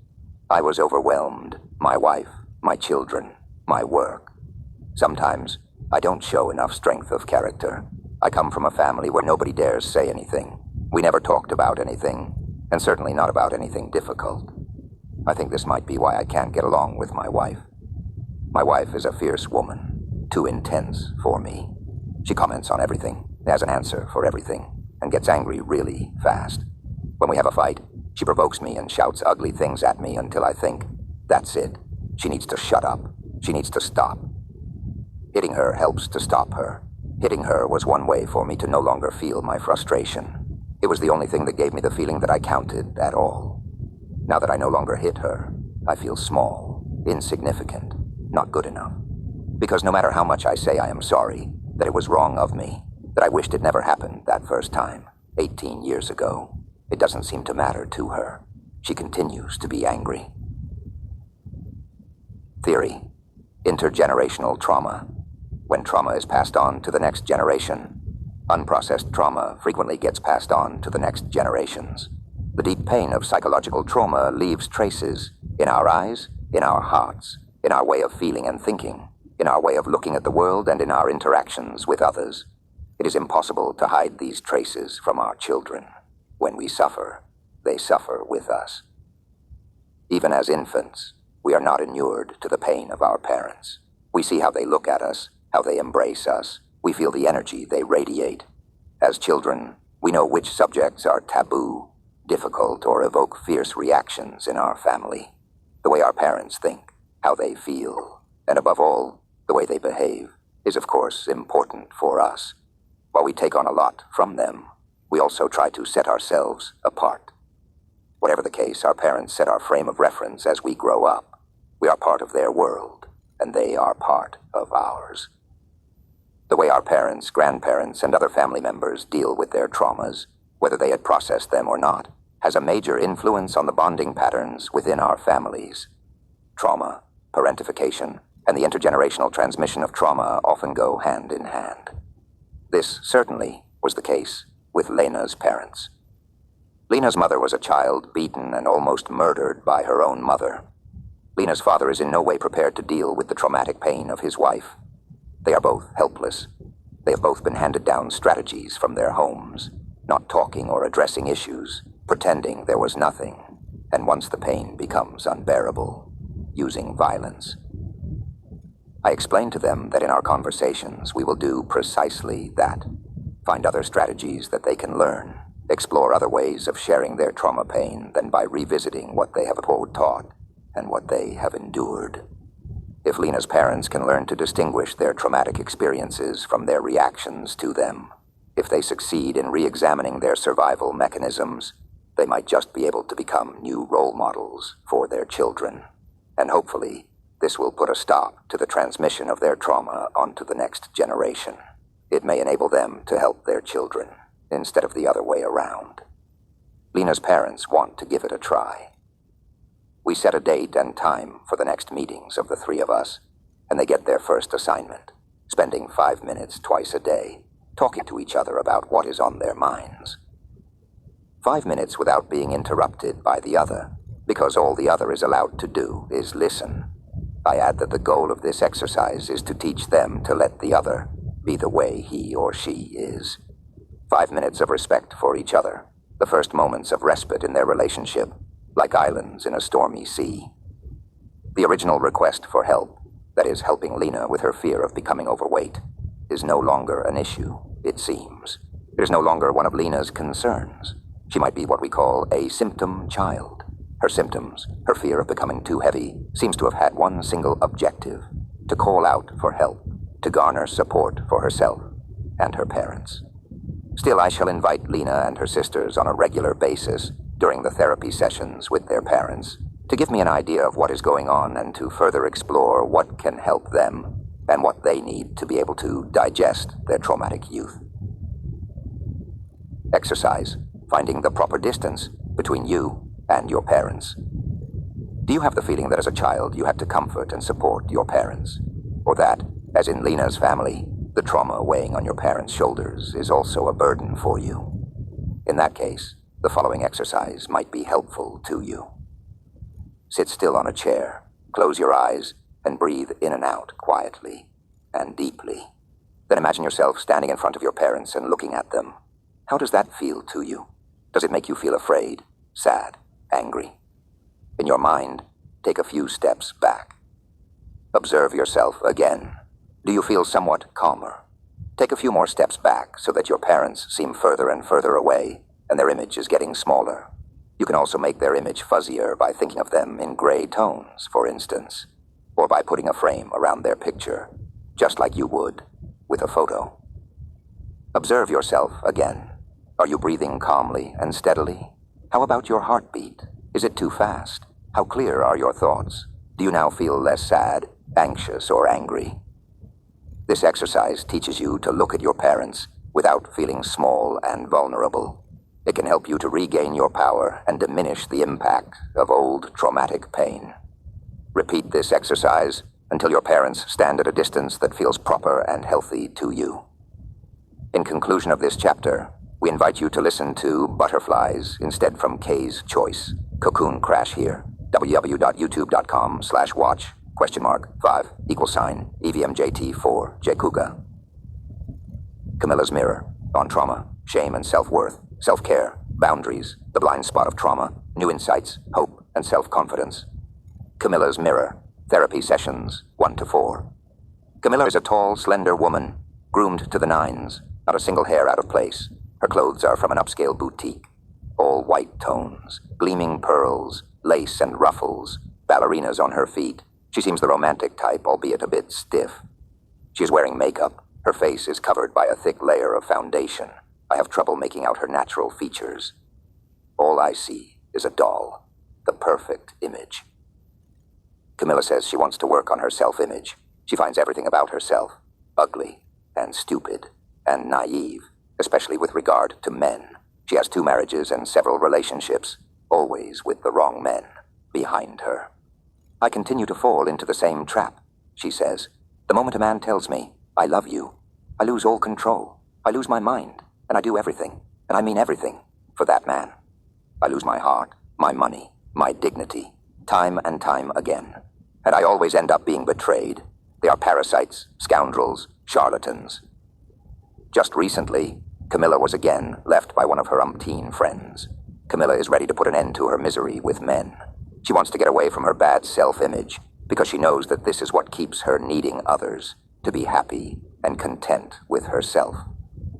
I was overwhelmed. My wife, my children, my work. Sometimes I don't show enough strength of character. I come from a family where nobody dares say anything. We never talked about anything, and certainly not about anything difficult. I think this might be why I can't get along with my wife. My wife is a fierce woman, too intense for me. She comments on everything, has an answer for everything, and gets angry really fast. When we have a fight, she provokes me and shouts ugly things at me until I think, that's it. She needs to shut up. She needs to stop. Hitting her helps to stop her. Hitting her was one way for me to no longer feel my frustration. It was the only thing that gave me the feeling that I counted at all. Now that I no longer hit her, I feel small, insignificant, not good enough. Because no matter how much I say I am sorry, that it was wrong of me, that I wished it never happened that first time, 18 years ago, it doesn't seem to matter to her. She continues to be angry. Theory: intergenerational trauma. When trauma is passed on to the next generation, unprocessed trauma frequently gets passed on to the next generations. The deep pain of psychological trauma leaves traces in our eyes, in our hearts, in our way of feeling and thinking, in our way of looking at the world, and in our interactions with others. It is impossible to hide these traces from our children. When we suffer, they suffer with us. Even as infants, we are not inured to the pain of our parents. We see how they look at us, how they embrace us. We feel the energy they radiate. As children, we know which subjects are taboo, difficult, or evoke fierce reactions in our family. The way our parents think, how they feel, and above all, the way they behave, is of course important for us. While we take on a lot from them, we also try to set ourselves apart. Whatever the case, our parents set our frame of reference as we grow up. We are part of their world, and they are part of ours. The way our parents, grandparents, and other family members deal with their traumas, whether they had processed them or not, has a major influence on the bonding patterns within our families. Trauma, parentification, and the intergenerational transmission of trauma often go hand in hand. This certainly was the case with Lena's parents. Lena's mother was a child beaten and almost murdered by her own mother. Lena's father is in no way prepared to deal with the traumatic pain of his wife. They are both helpless. They have both been handed down strategies from their homes, not talking or addressing issues, pretending there was nothing, and once the pain becomes unbearable, using violence. I explained to them that in our conversations we will do precisely that. Find other strategies that they can learn, explore other ways of sharing their trauma pain than by revisiting what they have taught and what they have endured. If Lena's parents can learn to distinguish their traumatic experiences from their reactions to them, if they succeed in re-examining their survival mechanisms, they might just be able to become new role models for their children. And hopefully, this will put a stop to the transmission of their trauma onto the next generation. It may enable them to help their children, instead of the other way around. Lena's parents want to give it a try. We set a date and time for the next meetings of the three of us, and they get their first assignment, spending 5 minutes twice a day, talking to each other about what is on their minds. 5 minutes without being interrupted by the other, because all the other is allowed to do is listen. I add that the goal of this exercise is to teach them to let the other be the way he or she is. 5 minutes of respect for each other, the first moments of respite in their relationship, like islands in a stormy sea. The original request for help, that is, helping Lena with her fear of becoming overweight, is no longer an issue, it seems. It is no longer one of Lena's concerns. She might be what we call a symptom child. Her symptoms, her fear of becoming too heavy, seems to have had one single objective: to call out for help, to garner support for herself and her parents. Still, I shall invite Lena and her sisters on a regular basis during the therapy sessions with their parents to give me an idea of what is going on and to further explore what can help them and what they need to be able to digest their traumatic youth. Exercise, finding the proper distance between you and your parents. Do you have the feeling that as a child you had to comfort and support your parents? Or that, as in Lena's family, the trauma weighing on your parents' shoulders is also a burden for you? In that case, the following exercise might be helpful to you. Sit still on a chair, close your eyes, and breathe in and out quietly and deeply. Then imagine yourself standing in front of your parents and looking at them. How does that feel to you? Does it make you feel afraid, sad, angry? In your mind, take a few steps back. Observe yourself again. Do you feel somewhat calmer? Take a few more steps back so that your parents seem further and further away, and their image is getting smaller. You can also make their image fuzzier by thinking of them in gray tones, for instance, or by putting a frame around their picture, just like you would with a photo. Observe yourself again. Are you breathing calmly and steadily? How about your heartbeat? Is it too fast? How clear are your thoughts? Do you now feel less sad, anxious, or angry? This exercise teaches you to look at your parents without feeling small and vulnerable. It can help you to regain your power and diminish the impact of old traumatic pain. Repeat this exercise until your parents stand at a distance that feels proper and healthy to you. In conclusion of this chapter, we invite you to listen to Butterflies instead from Kay's Choice. Cocoon Crash here. www.youtube.com/watch !5 EVMJT4 Jakuga. Camilla's Mirror on trauma, shame and self-worth, self-care, boundaries, the blind spot of trauma, new insights, hope, and self-confidence. Camilla's Mirror, therapy sessions 1 to 4. Camilla is a tall, slender woman, groomed to the nines, not a single hair out of place. Her clothes are from an upscale boutique, all white tones, gleaming pearls, lace and ruffles, ballerinas on her feet. She seems the romantic type, albeit a bit stiff. She is wearing makeup. Her face is covered by a thick layer of foundation. I have trouble making out her natural features. All I see is a doll, the perfect image. Camilla says she wants to work on her self-image. She finds everything about herself ugly and stupid and naive, especially with regard to men. She has 2 marriages and several relationships, always with the wrong men behind her. I continue to fall into the same trap, she says. The moment a man tells me, I love you, I lose all control. I lose my mind, and I do everything, and I mean everything, for that man. I lose my heart, my money, my dignity, time and time again. And I always end up being betrayed. They are parasites, scoundrels, charlatans. Just recently, Camilla was again left by one of her umpteen friends. Camilla is ready to put an end to her misery with men. She wants to get away from her bad self-image, because she knows that this is what keeps her needing others, to be happy and content with herself.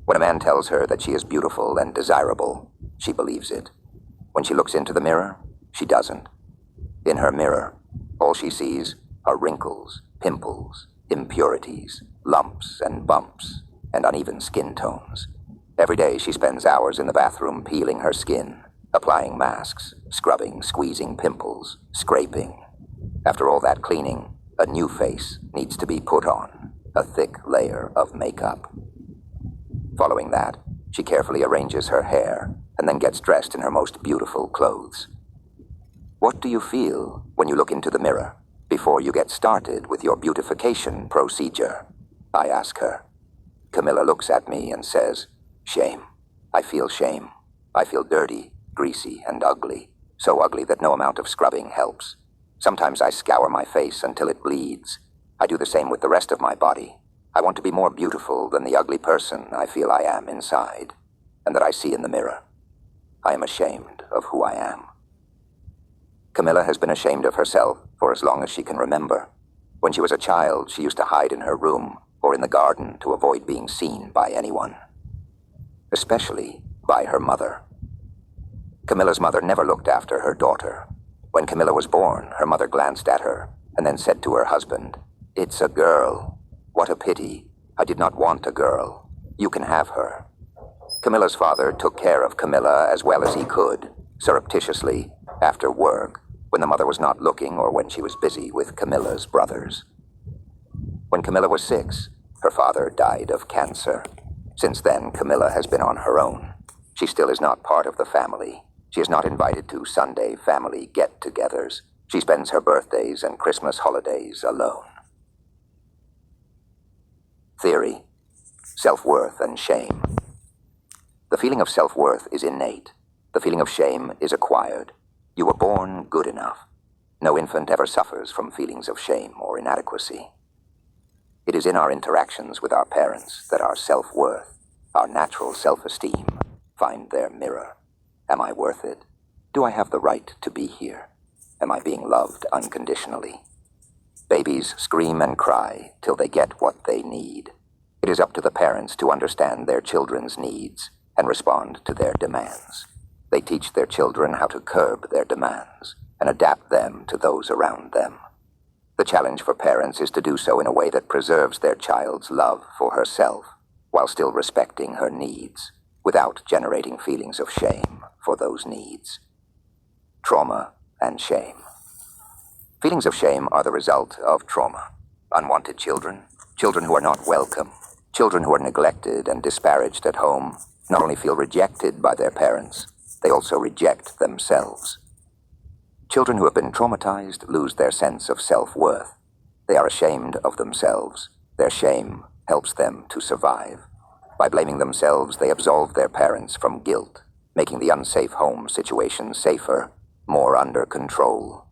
When a man tells her that she is beautiful and desirable, she believes it. When she looks into the mirror, she doesn't. In her mirror, all she sees are wrinkles, pimples, impurities, lumps and bumps, and uneven skin tones. Every day she spends hours in the bathroom peeling her skin, applying masks, scrubbing, squeezing pimples, scraping. After all that cleaning, a new face needs to be put on, a thick layer of makeup. Following that, she carefully arranges her hair and then gets dressed in her most beautiful clothes. What do you feel when you look into the mirror before you get started with your beautification procedure? I ask her. Camilla looks at me and says, shame. I feel shame. I feel dirty, greasy, and ugly. So ugly that no amount of scrubbing helps. Sometimes I scour my face until it bleeds. I do the same with the rest of my body. I want to be more beautiful than the ugly person I feel I am inside, and that I see in the mirror. I am ashamed of who I am. Camilla has been ashamed of herself for as long as she can remember. When she was a child, she used to hide in her room or in the garden to avoid being seen by anyone, especially by her mother. Camilla's mother never looked after her daughter. When Camilla was born, her mother glanced at her and then said to her husband, "It's a girl. What a pity. I did not want a girl. You can have her." Camilla's father took care of Camilla as well as he could, surreptitiously, after work, when the mother was not looking or when she was busy with Camilla's brothers. When Camilla was 6, her father died of cancer. Since then, Camilla has been on her own. She still is not part of the family. She is not invited to Sunday family get-togethers. She spends her birthdays and Christmas holidays alone. Theory: self-worth and shame. The feeling of self-worth is innate. The feeling of shame is acquired. You were born good enough. No infant ever suffers from feelings of shame or inadequacy. It is in our interactions with our parents that our self-worth, our natural self-esteem, find their mirror. Am I worth it? Do I have the right to be here? Am I being loved unconditionally? Babies scream and cry till they get what they need. It is up to the parents to understand their children's needs and respond to their demands. They teach their children how to curb their demands and adapt them to those around them. The challenge for parents is to do so in a way that preserves their child's love for herself while still respecting her needs, without generating feelings of shame for those needs. Trauma and shame. Feelings of shame are the result of trauma. Unwanted children, children who are not welcome, children who are neglected and disparaged at home, not only feel rejected by their parents, they also reject themselves. Children who have been traumatized lose their sense of self-worth. They are ashamed of themselves. Their shame helps them to survive. By blaming themselves, they absolve their parents from guilt, making the unsafe home situation safer, more under control.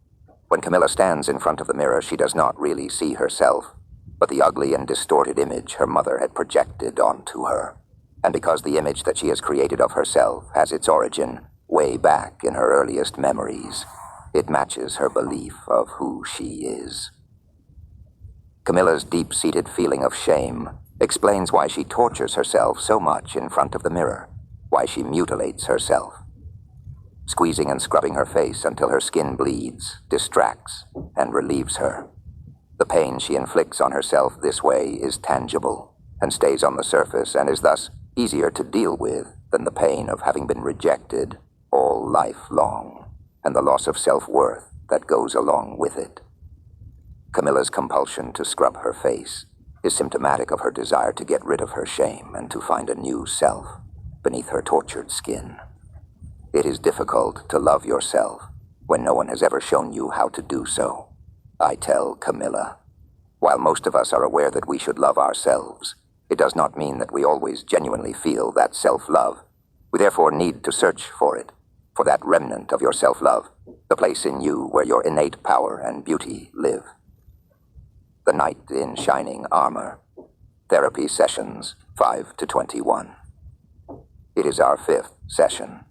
When Camilla stands in front of the mirror, she does not really see herself, but the ugly and distorted image her mother had projected onto her. And because the image that she has created of herself has its origin way back in her earliest memories, it matches her belief of who she is. Camilla's deep-seated feeling of shame explains why she tortures herself so much in front of the mirror, why she mutilates herself. Squeezing and scrubbing her face until her skin bleeds, distracts, and relieves her. The pain she inflicts on herself this way is tangible and stays on the surface and is thus easier to deal with than the pain of having been rejected all life long. and the loss of self-worth that goes along with it. Camilla's compulsion to scrub her face is symptomatic of her desire to get rid of her shame and to find a new self beneath her tortured skin. It is difficult to love yourself when no one has ever shown you how to do so, I tell Camilla. While most of us are aware that we should love ourselves, it does not mean that we always genuinely feel that self-love. We therefore need to search for it, for that remnant of your self-love, the place in you where your innate power and beauty live. The Knight in Shining Armor. Therapy Sessions 5 to 21. It is our 5th session.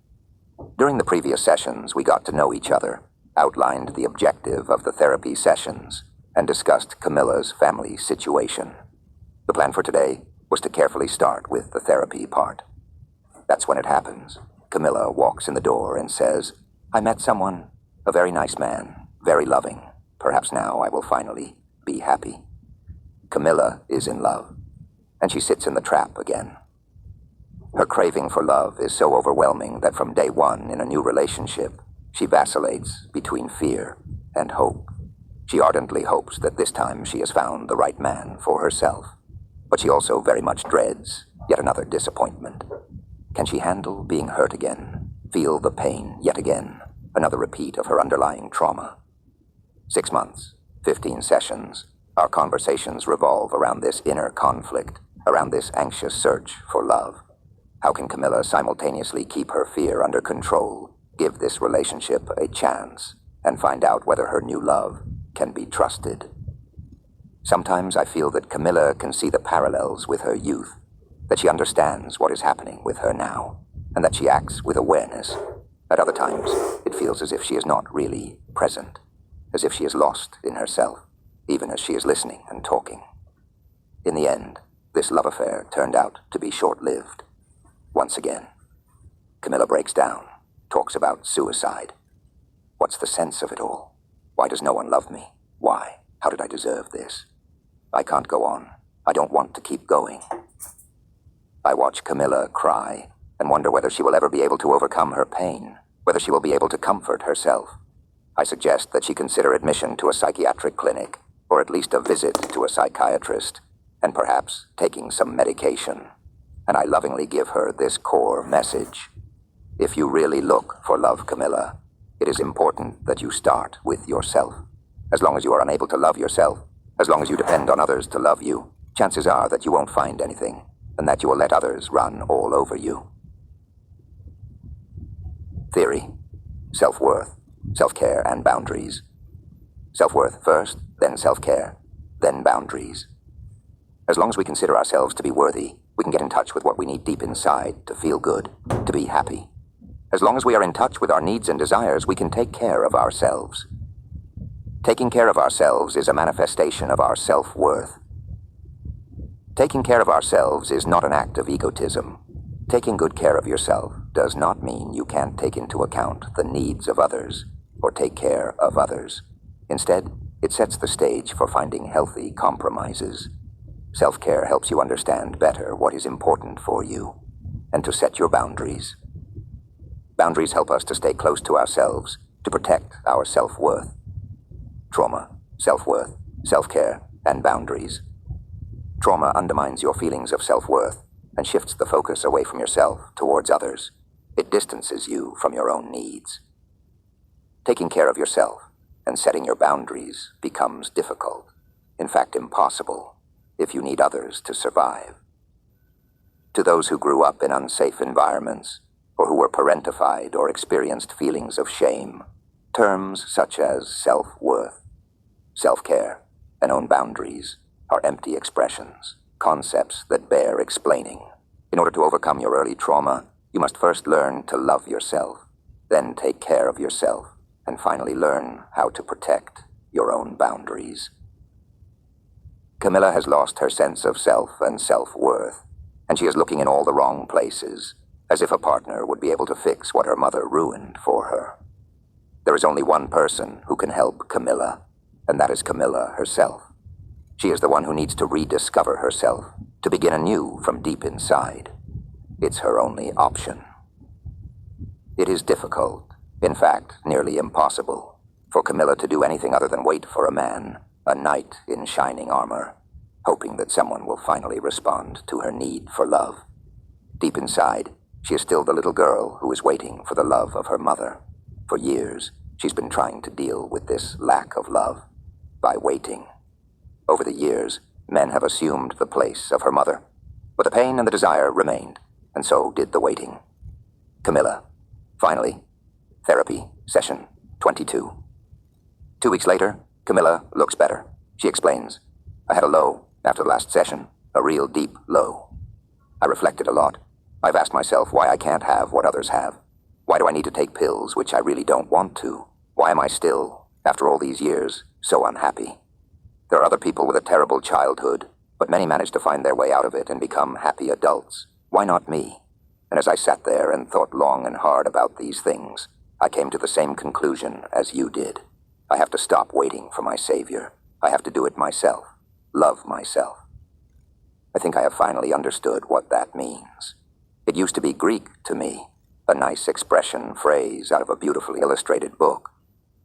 During the previous sessions, we got to know each other, outlined the objective of the therapy sessions, and discussed Camilla's family situation. The plan for today was to carefully start with the therapy part. That's when it happens. Camilla walks in the door and says, "I met someone, a very nice man, very loving. Perhaps now I will finally be happy." Camilla is in love, and she sits in the trap again. Her craving for love is so overwhelming that from day one in a new relationship, she vacillates between fear and hope. She ardently hopes that this time she has found the right man for herself, but she also very much dreads yet another disappointment. Can she handle being hurt again, feel the pain yet again, another repeat of her underlying trauma? 6 months, 15 sessions, our conversations revolve around this inner conflict, around this anxious search for love. How can Camilla simultaneously keep her fear under control, give this relationship a chance, and find out whether her new love can be trusted? Sometimes I feel that Camilla can see the parallels with her youth, that she understands what is happening with her now, and that she acts with awareness. At other times, it feels as if she is not really present, as if she is lost in herself, even as she is listening and talking. In the end, this love affair turned out to be short-lived. Once again, Camilla breaks down, talks about suicide. What's the sense of it all? Why does no one love me? Why? How did I deserve this? I can't go on. I don't want to keep going. I watch Camilla cry and wonder whether she will ever be able to overcome her pain, whether she will be able to comfort herself. I suggest that she consider admission to a psychiatric clinic, or at least a visit to a psychiatrist, and perhaps taking some medication. And I lovingly give her this core message. If you really look for love, Camilla, it is important that you start with yourself. As long as you are unable to love yourself, as long as you depend on others to love you, chances are that you won't find anything, and that you will let others run all over you. Theory. Self-worth, self-care, and boundaries. Self-worth first, then self-care, then boundaries. As long as we consider ourselves to be worthy, we can get in touch with what we need deep inside to feel good, to be happy. As long as we are in touch with our needs and desires, we can take care of ourselves. Taking care of ourselves is a manifestation of our self-worth. Taking care of ourselves is not an act of egotism. Taking good care of yourself does not mean you can't take into account the needs of others or take care of others. Instead, it sets the stage for finding healthy compromises. Self-care helps you understand better what is important for you and to set your boundaries. Boundaries help us to stay close to ourselves, to protect our self-worth. Trauma, self-worth, self-care, and boundaries. Trauma undermines your feelings of self-worth and shifts the focus away from yourself towards others. It distances you from your own needs. Taking care of yourself and setting your boundaries becomes difficult, in fact impossible, if you need others to survive. To those who grew up in unsafe environments, or who were parentified or experienced feelings of shame, terms such as self-worth, self-care, and own boundaries are empty expressions, concepts that bear explaining. In order to overcome your early trauma, you must first learn to love yourself, then take care of yourself, and finally learn how to protect your own boundaries. Camilla has lost her sense of self and self-worth, and she is looking in all the wrong places, as if a partner would be able to fix what her mother ruined for her. There is only one person who can help Camilla, and that is Camilla herself. She is the one who needs to rediscover herself, to begin anew from deep inside. It's her only option. It is difficult, In fact, nearly impossible for Camilla to do anything other than wait for a man, a knight in shining armor, hoping that someone will finally respond to her need for love. Deep inside, she is still the little girl who is waiting for the love of her mother. For years, she's been trying to deal with this lack of love by waiting. Over the years, men have assumed the place of her mother, but the pain and the desire remained, and so did the waiting. Camilla. Finally, therapy, session 22. 2 weeks later, Camilla looks better. She explains, "I had a low after the last session, a real deep low. I reflected a lot. I've asked myself why I can't have what others have. Why do I need to take pills which I really don't want to? Why am I still, after all these years, so unhappy? There are other people with a terrible childhood, but many manage to find their way out of it and become happy adults. Why not me?" And as I sat there and thought long and hard about these things, I came to the same conclusion as you did. I have to stop waiting for my savior. I have to do it myself. Love myself. I think I have finally understood what that means. It used to be Greek to me, a nice expression, phrase out of a beautifully illustrated book.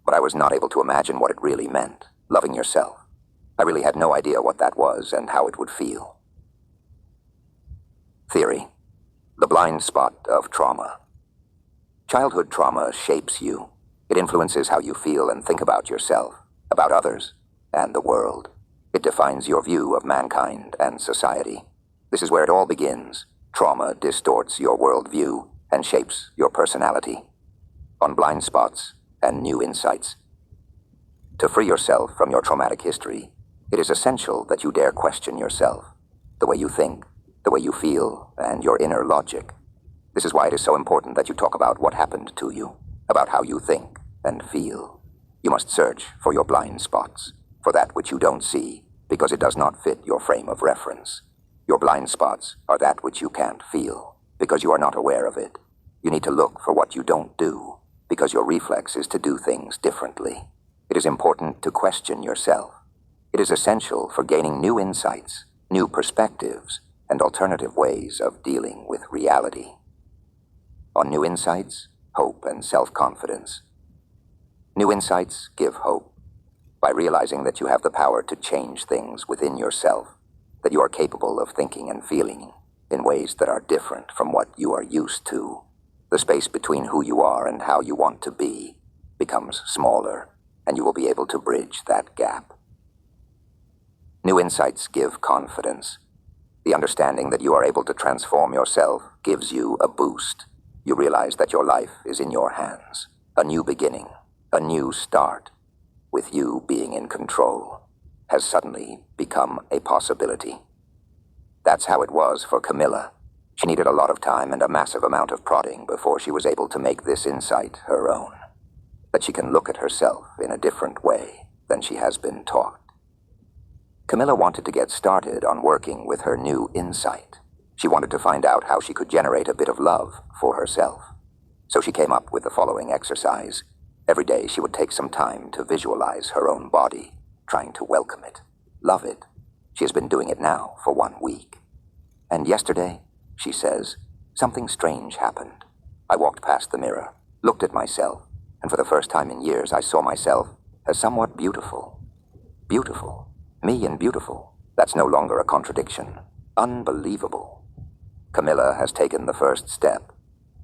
But I was not able to imagine what it really meant, loving yourself. I really had no idea what that was and how it would feel. Theory. The blind spot of trauma. Childhood trauma shapes you. It influences how you feel and think about yourself, about others, and the world. It defines your view of mankind and society. This is where it all begins. Trauma distorts your worldview and shapes your personality. On blind spots and new insights. To free yourself from your traumatic history, it is essential that you dare question yourself, the way you think, the way you feel, and your inner logic. This is why it is so important that you talk about what happened to you, about how you think and feel. You must search for your blind spots, for that which you don't see, because it does not fit your frame of reference. Your blind spots are that which you can't feel, because you are not aware of it. You need to look for what you don't do, because your reflex is to do things differently. It is important to question yourself. It is essential for gaining new insights, new perspectives, and alternative ways of dealing with reality. On new insights, hope and self-confidence. New insights give hope. By realizing that you have the power to change things within yourself, that you are capable of thinking and feeling in ways that are different from what you are used to, the space between who you are and how you want to be becomes smaller, and you will be able to bridge that gap. New insights give confidence. The understanding that you are able to transform yourself gives you a boost. You realize that your life is in your hands, a new beginning, a new start, with you being in control, has suddenly become a possibility. That's how it was for Camilla. She needed a lot of time and a massive amount of prodding before she was able to make this insight her own, that she can look at herself in a different way than she has been taught. Camilla wanted to get started on working with her new insight. She wanted to find out how she could generate a bit of love for herself. So she came up with the following exercise. Every day she would take some time to visualize her own body, trying to welcome it, love it. She has been doing it now for 1 week. And yesterday, she says, something strange happened. I walked past the mirror, looked at myself, and for the first time in years I saw myself as somewhat beautiful. Beautiful. Me and beautiful. That's no longer a contradiction. Unbelievable. Camilla has taken the first step,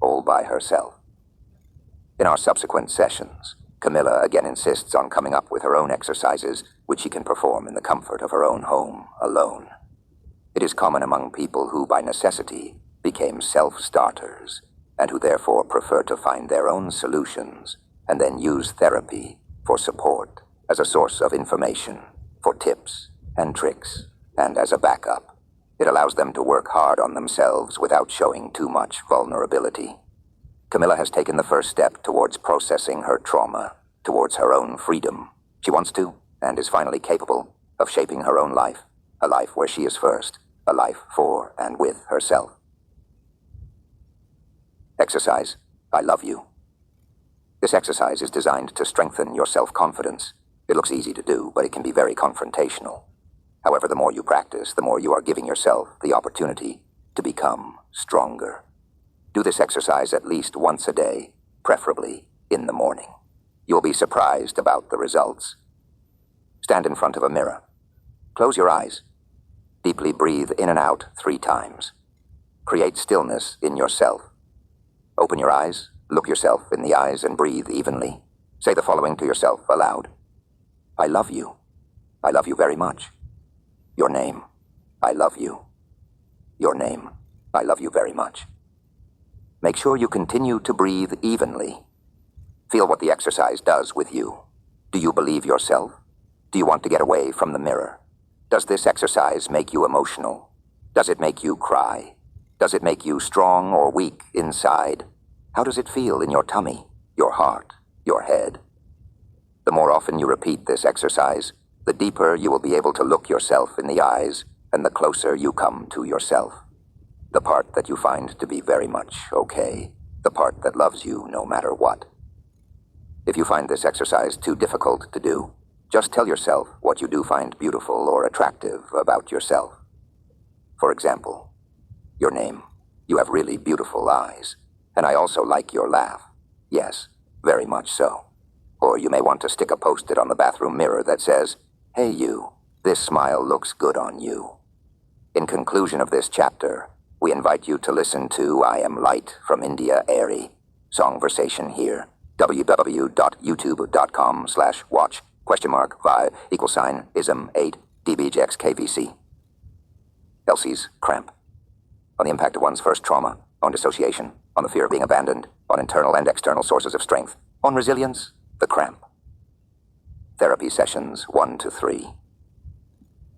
all by herself. In our subsequent sessions, Camilla again insists on coming up with her own exercises, which she can perform in the comfort of her own home, alone. It is common among people who, by necessity, became self-starters, and who therefore prefer to find their own solutions, and then use therapy for support, as a source of information, for tips and tricks, and as a backup. It allows them to work hard on themselves without showing too much vulnerability. Camilla has taken the first step towards processing her trauma, towards her own freedom. She wants to, and is finally capable, of shaping her own life, a life where she is first, a life for and with herself. Exercise, I love you. This exercise is designed to strengthen your self-confidence. It looks easy to do, but it can be very confrontational. However, the more you practice, the more you are giving yourself the opportunity to become stronger. Do this exercise at least once a day, preferably in the morning. You'll be surprised about the results. Stand in front of a mirror. Close your eyes. Deeply breathe in and out 3 times. Create stillness in yourself. Open your eyes, look yourself in the eyes, and breathe evenly. Say the following to yourself aloud. I love you. I love you very much. Your name. I love you. Your name. I love you very much. Make sure you continue to breathe evenly. Feel what the exercise does with you. Do you believe yourself? Do you want to get away from the mirror? Does this exercise make you emotional? Does it make you cry? Does it make you strong or weak inside? How does it feel in your tummy, your heart, your head? The more often you repeat this exercise, the deeper you will be able to look yourself in the eyes, and the closer you come to yourself. The part that you find to be very much okay. The part that loves you no matter what. If you find this exercise too difficult to do, just tell yourself what you do find beautiful or attractive about yourself. For example, your name. You have really beautiful eyes. And I also like your laugh. Yes, very much so. Or you may want to stick a post-it on the bathroom mirror that says, Hey you, this smile looks good on you. In conclusion of this chapter, we invite you to listen to I Am Light from India Airy. Songversation here. www.youtube.com/watch !5 =ism8 dbjxkvc. Elsie's cramp. On the impact of one's first trauma, on dissociation, on the fear of being abandoned, on internal and external sources of strength, on resilience, the cramp. Therapy sessions 1 to 3.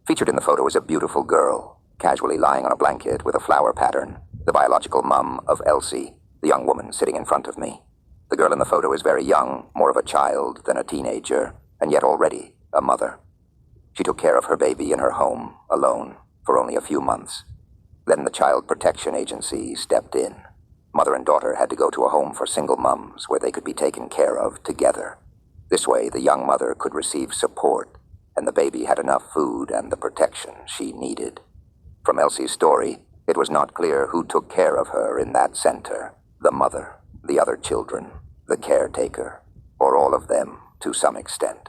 Featured in the photo is a beautiful girl, casually lying on a blanket with a flower pattern, the biological mum of Elsie, the young woman sitting in front of me. The girl in the photo is very young, more of a child than a teenager, and yet already a mother. She took care of her baby in her home, alone, for only a few months. Then the Child Protection Agency stepped in. Mother and daughter had to go to a home for single mums where they could be taken care of together. This way, the young mother could receive support, and the baby had enough food and the protection she needed. From Elsie's story, it was not clear who took care of her in that center. The mother, the other children, the caretaker, or all of them to some extent.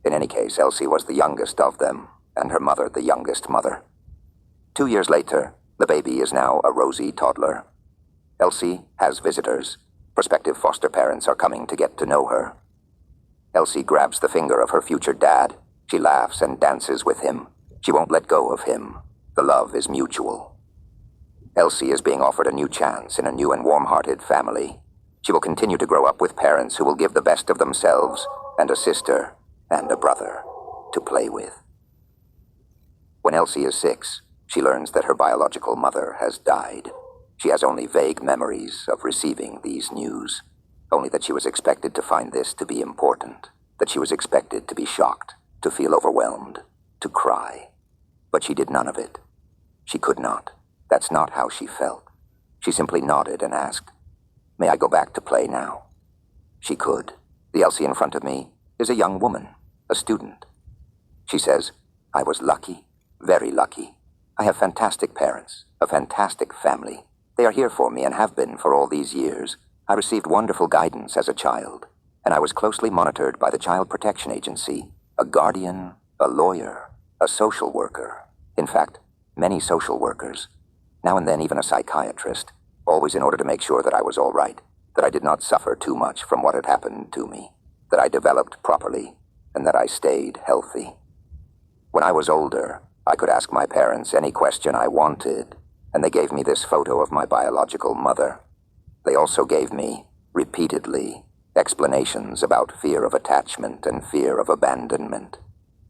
In any case, Elsie was the youngest of them, and her mother the youngest mother. 2 years later, the baby is now a rosy toddler. Elsie has visitors. Prospective foster parents are coming to get to know her. Elsie grabs the finger of her future dad. She laughs and dances with him. She won't let go of him. The love is mutual. Elsie is being offered a new chance in a new and warm-hearted family. She will continue to grow up with parents who will give the best of themselves, and a sister and a brother to play with. When Elsie is 6, she learns that her biological mother has died. She has only vague memories of receiving these news, only that she was expected to find this to be important, that she was expected to be shocked, to feel overwhelmed, to cry. But she did none of it. She could not. That's not how she felt. She simply nodded and asked, May I go back to play now? She could. The Elsie in front of me is a young woman, a student. She says, I was lucky, very lucky. I have fantastic parents, a fantastic family. They are here for me and have been for all these years. I received wonderful guidance as a child, and I was closely monitored by the Child Protection Agency, a guardian, a lawyer, a social worker. In fact, many social workers. Now and then even a psychiatrist, always in order to make sure that I was all right, that I did not suffer too much from what had happened to me, that I developed properly, and that I stayed healthy. When I was older, I could ask my parents any question I wanted, and they gave me this photo of my biological mother. They also gave me, repeatedly, explanations about fear of attachment and fear of abandonment.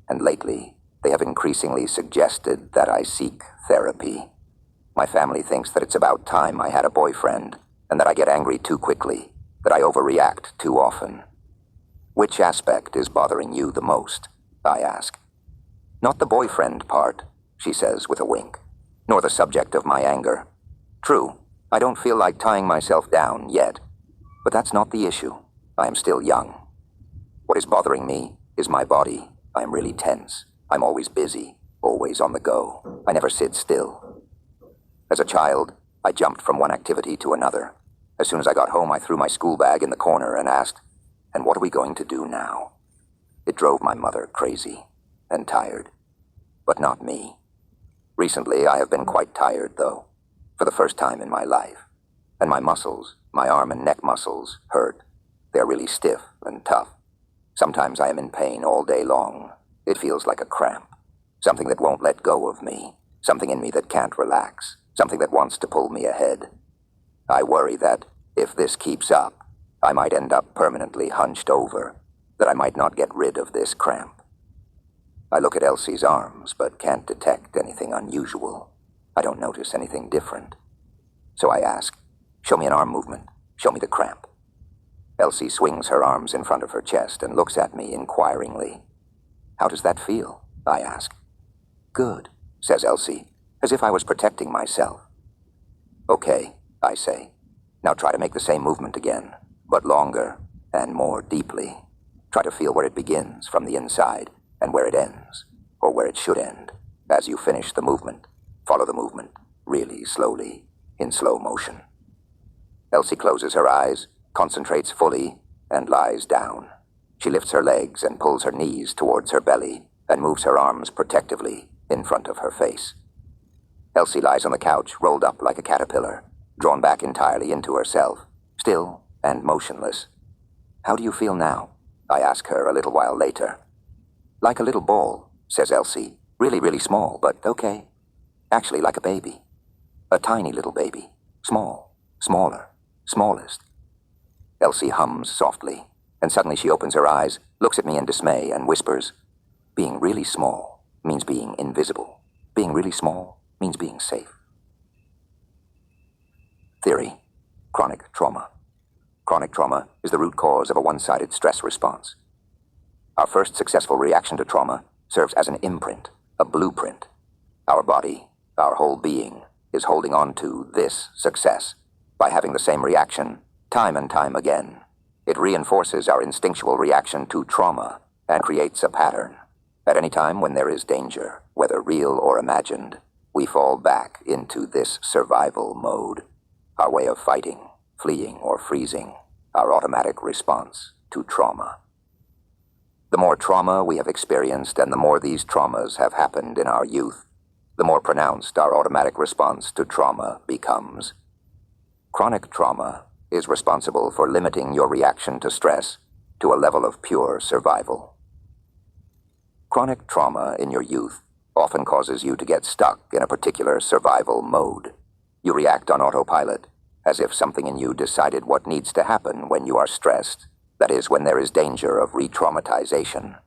And lately, they have increasingly suggested that I seek therapy. My family thinks that it's about time I had a boyfriend, and that I get angry too quickly, that I overreact too often. Which aspect is bothering you the most? I ask. Not the boyfriend part, she says with a wink, nor the subject of my anger. True, I don't feel like tying myself down yet, but that's not the issue. I am still young. What is bothering me is my body. I am really tense. I'm always busy, always on the go. I never sit still. As a child, I jumped from one activity to another. As soon as I got home, I threw my school bag in the corner and asked, "And what are we going to do now?" It drove my mother crazy and tired, but not me. Recently, I have been quite tired, though, for the first time in my life. And my muscles, my arm and neck muscles, hurt. They're really stiff and tough. Sometimes I am in pain all day long. It feels like a cramp, something that won't let go of me, something in me that can't relax, something that wants to pull me ahead. I worry that, if this keeps up, I might end up permanently hunched over, that I might not get rid of this cramp. I look at Elsie's arms, but can't detect anything unusual. I don't notice anything different. So I ask, "Show me an arm movement. Show me the cramp." Elsie swings her arms in front of her chest and looks at me inquiringly. "How does that feel?" I ask. "Good," says Elsie, as if I was protecting myself. "Okay," I say. "Now try to make the same movement again, but longer and more deeply. Try to feel where it begins from the inside and where it ends, or where it should end. As you finish the movement, follow the movement, really slowly, in slow motion." Elsie closes her eyes, concentrates fully, and lies down. She lifts her legs and pulls her knees towards her belly and moves her arms protectively in front of her face. Elsie lies on the couch, rolled up like a caterpillar, drawn back entirely into herself, still and motionless. "How do you feel now?" I ask her a little while later. "Like a little ball," says Elsie. "Really, really small, but okay. Actually like a baby. A tiny little baby. Small, smaller, smallest." Elsie hums softly, and suddenly she opens her eyes, looks at me in dismay, and whispers, "Being really small means being invisible. Being really small means being safe." Theory: chronic trauma. Chronic trauma is the root cause of a one-sided stress response. Our first successful reaction to trauma serves as an imprint, a blueprint. Our body, our whole being, is holding on to this success by having the same reaction time and time again. It reinforces our instinctual reaction to trauma and creates a pattern. At any time when there is danger, whether real or imagined, we fall back into this survival mode, our way of fighting, fleeing, or freezing, our automatic response to trauma. The more trauma we have experienced and the more these traumas have happened in our youth, the more pronounced our automatic response to trauma becomes. Chronic trauma is responsible for limiting your reaction to stress to a level of pure survival. Chronic trauma in your youth often causes you to get stuck in a particular survival mode. You react on autopilot, as if something in you decided what needs to happen when you are stressed, that is, when there is danger of re-traumatization.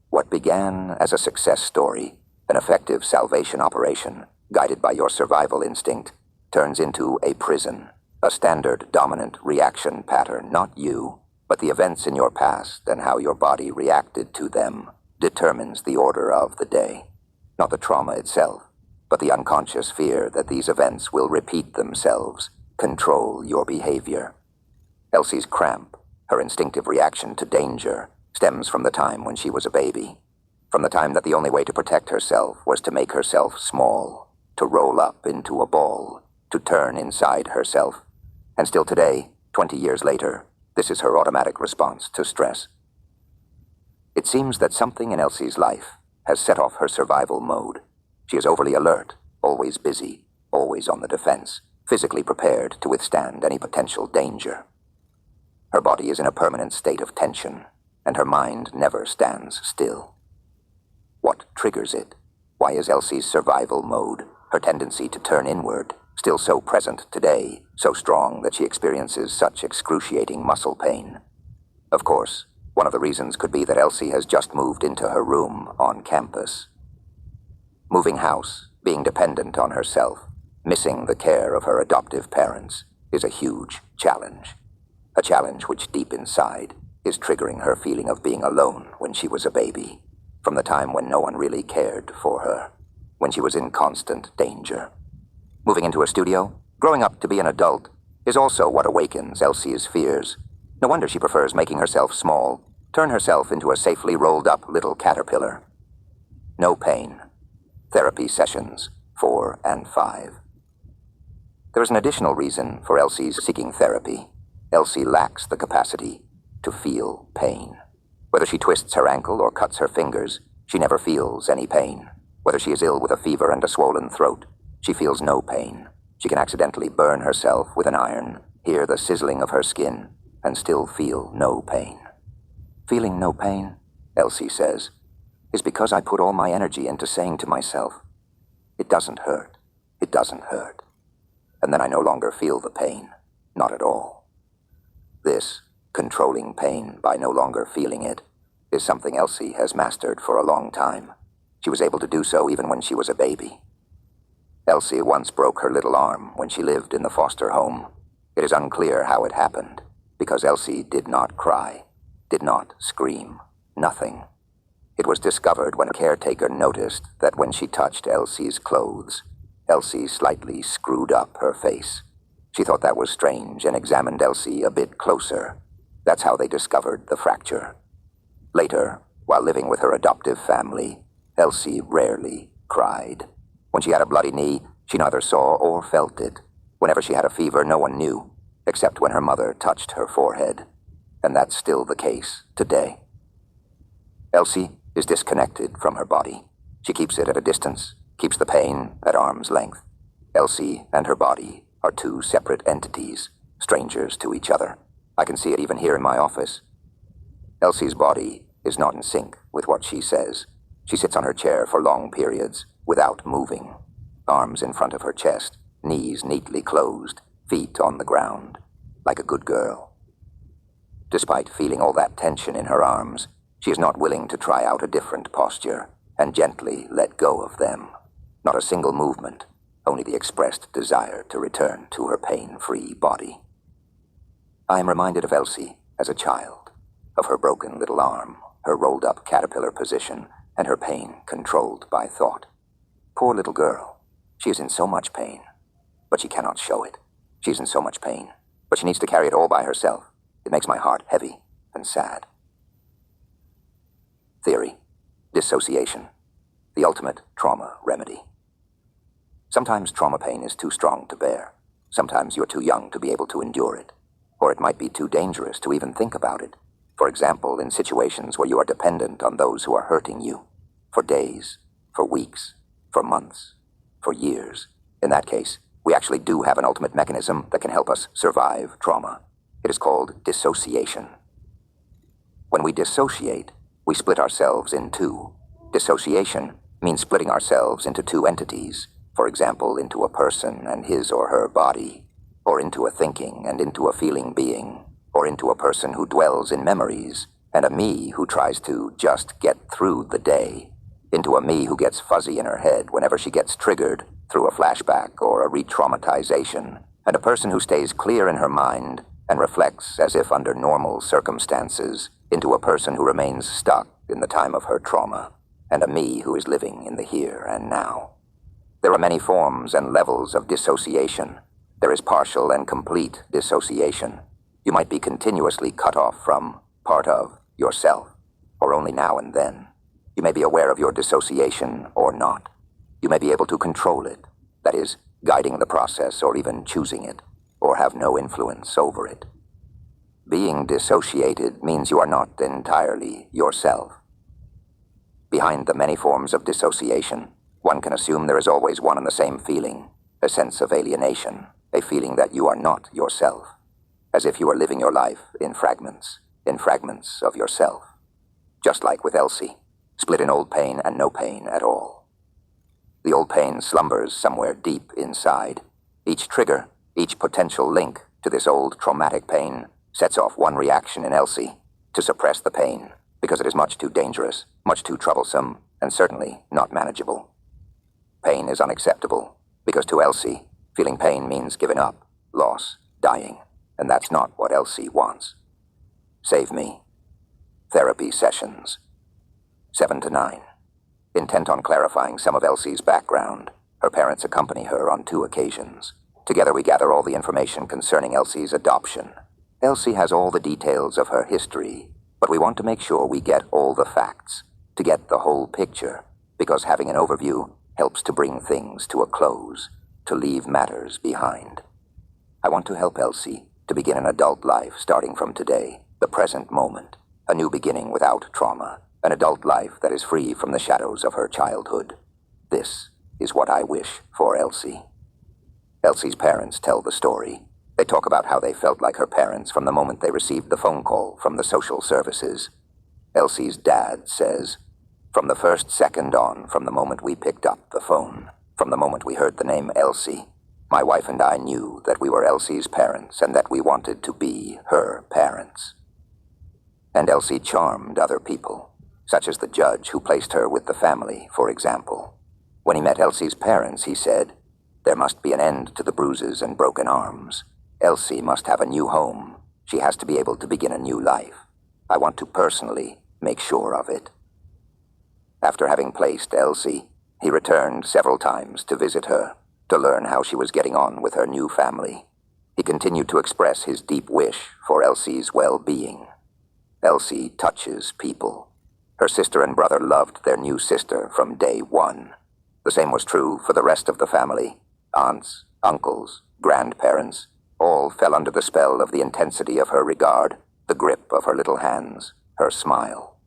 What began as a success story, an effective salvation operation, guided by your survival instinct, turns into a prison, a standard dominant reaction pattern. Not you, but the events in your past and how your body reacted to them determines the order of the day. Not the trauma itself, but the unconscious fear that these events will repeat themselves, control your behavior. Elsie's cramp, her instinctive reaction to danger, stems from the time when she was a baby. From the time that the only way to protect herself was to make herself small, to roll up into a ball, to turn inside herself. And still today, 20 years later, this is her automatic response to stress. It seems that something in Elsie's life has set off her survival mode. She is overly alert, always busy, always on the defense, physically prepared to withstand any potential danger. Her body is in a permanent state of tension, and her mind never stands still. What triggers it? Why is Elsie's survival mode, her tendency to turn inward, still so present today, so strong that she experiences such excruciating muscle pain? Of course, one of the reasons could be that Elsie has just moved into her room on campus. Moving house, being dependent on herself, missing the care of her adoptive parents, is a huge challenge. A challenge which deep inside is triggering her feeling of being alone when she was a baby, from the time when no one really cared for her, when she was in constant danger. Moving into a studio, growing up to be an adult, is also what awakens Elsie's fears. No wonder she prefers making herself small, turn herself into a safely rolled-up little caterpillar. No pain. Therapy sessions 4 and 5. There is an additional reason for Elsie's seeking therapy. Elsie lacks the capacity to feel pain. Whether she twists her ankle or cuts her fingers, she never feels any pain. Whether she is ill with a fever and a swollen throat, she feels no pain. She can accidentally burn herself with an iron, hear the sizzling of her skin, and still feel no pain. Feeling no pain, Elsie says, is because I put all my energy into saying to myself, it doesn't hurt, it doesn't hurt. And then I no longer feel the pain, not at all. This, controlling pain by no longer feeling it, is something Elsie has mastered for a long time. She was able to do so even when she was a baby. Elsie once broke her little arm when she lived in the foster home. It is unclear how it happened, because Elsie did not cry, did not scream, nothing. It was discovered when a caretaker noticed that when she touched Elsie's clothes, Elsie slightly screwed up her face. She thought that was strange and examined Elsie a bit closer. That's how they discovered the fracture. Later, while living with her adoptive family, Elsie rarely cried. When she had a bloody knee, she neither saw or felt it. Whenever she had a fever, no one knew, except when her mother touched her forehead. And that's still the case today. Elsie is disconnected from her body. She keeps it at a distance, keeps the pain at arm's length. Elsie and her body are two separate entities, strangers to each other. I can see it even here in my office. Elsie's body is not in sync with what she says. She sits on her chair for long periods without moving, arms in front of her chest, knees neatly closed, feet on the ground, like a good girl. Despite feeling all that tension in her arms, she is not willing to try out a different posture and gently let go of them. Not a single movement, only the expressed desire to return to her pain-free body. I am reminded of Elsie as a child, of her broken little arm, her rolled-up caterpillar position, and her pain controlled by thought. Poor little girl. She is in so much pain, but she cannot show it. She is in so much pain, but she needs to carry it all by herself. It makes my heart heavy and sad. Theory: dissociation, the ultimate trauma remedy. Sometimes trauma pain is too strong to bear. Sometimes you're too young to be able to endure it, or it might be too dangerous to even think about it. For example, in situations where you are dependent on those who are hurting you, for days, for weeks, for months, for years. In that case, we actually do have an ultimate mechanism that can help us survive trauma. It is called dissociation. When we dissociate, we split ourselves in two. Dissociation means splitting ourselves into two entities, for example, into a person and his or her body, or into a thinking and into a feeling being, or into a person who dwells in memories, and a me who tries to just get through the day, into a me who gets fuzzy in her head whenever she gets triggered through a flashback or a re-traumatization, and a person who stays clear in her mind and reflects as if under normal circumstances, into a person who remains stuck in the time of her trauma, and a me who is living in the here and now. There are many forms and levels of dissociation. There is partial and complete dissociation. You might be continuously cut off from, part of, yourself, or only now and then. You may be aware of your dissociation or not. You may be able to control it, that is, guiding the process or even choosing it, or have no influence over it. Being dissociated means you are not entirely yourself. Behind the many forms of dissociation, one can assume there is always one and the same feeling, a sense of alienation, a feeling that you are not yourself, as if you are living your life in fragments of yourself. Just like with Elsie, split in old pain and no pain at all. The old pain slumbers somewhere deep inside. Each trigger, each potential link to this old traumatic pain sets off one reaction in Elsie, to suppress the pain, because it is much too dangerous, much too troublesome, and certainly not manageable. Pain is unacceptable, because to Elsie, feeling pain means giving up, loss, dying, and that's not what Elsie wants. Save me. Therapy sessions. 7 to 9. Intent on clarifying some of Elsie's background, her parents accompany her on 2 occasions. Together we gather all the information concerning Elsie's adoption. Elsie has all the details of her history, but we want to make sure we get all the facts, to get the whole picture, because having an overview helps to bring things to a close, to leave matters behind. I want to help Elsie to begin an adult life starting from today, the present moment, a new beginning without trauma, an adult life that is free from the shadows of her childhood. This is what I wish for Elsie. Elsie's parents tell the story. They talk about how they felt like her parents from the moment they received the phone call from the social services. Elsie's dad says, "From the first second on, from the moment we picked up the phone, from the moment we heard the name Elsie, my wife and I knew that we were Elsie's parents and that we wanted to be her parents." And Elsie charmed other people, such as the judge who placed her with the family, for example. When he met Elsie's parents, he said, "There must be an end to the bruises and broken arms. Elsie must have a new home. She has to be able to begin a new life. I want to personally make sure of it." After having placed Elsie, he returned several times to visit her, to learn how she was getting on with her new family. He continued to express his deep wish for Elsie's well-being. Elsie touches people. Her sister and brother loved their new sister from day one. The same was true for the rest of the family. Aunts, uncles, grandparents, all fell under the spell of the intensity of her regard, the grip of her little hands, her smile.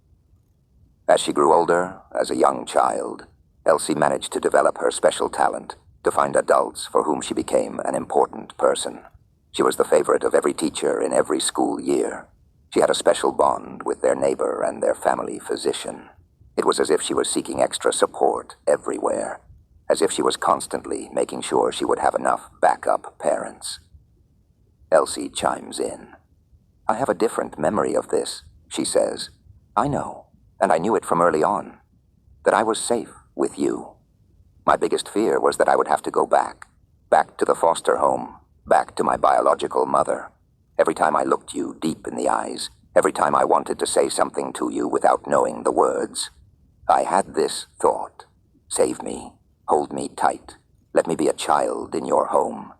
As she grew older, as a young child, Elsie managed to develop her special talent to find adults for whom she became an important person. She was the favorite of every teacher in every school year. She had a special bond with their neighbor and their family physician. It was as if she was seeking extra support everywhere, as if she was constantly making sure she would have enough backup parents. Elsie chimes in. "I have a different memory of this," she says. "I know, and I knew it from early on, that I was safe with you. My biggest fear was that I would have to go back to the foster home, back to my biological mother. Every time I looked you deep in the eyes, every time I wanted to say something to you without knowing the words, I had this thought: save me, hold me tight, let me be a child in your home."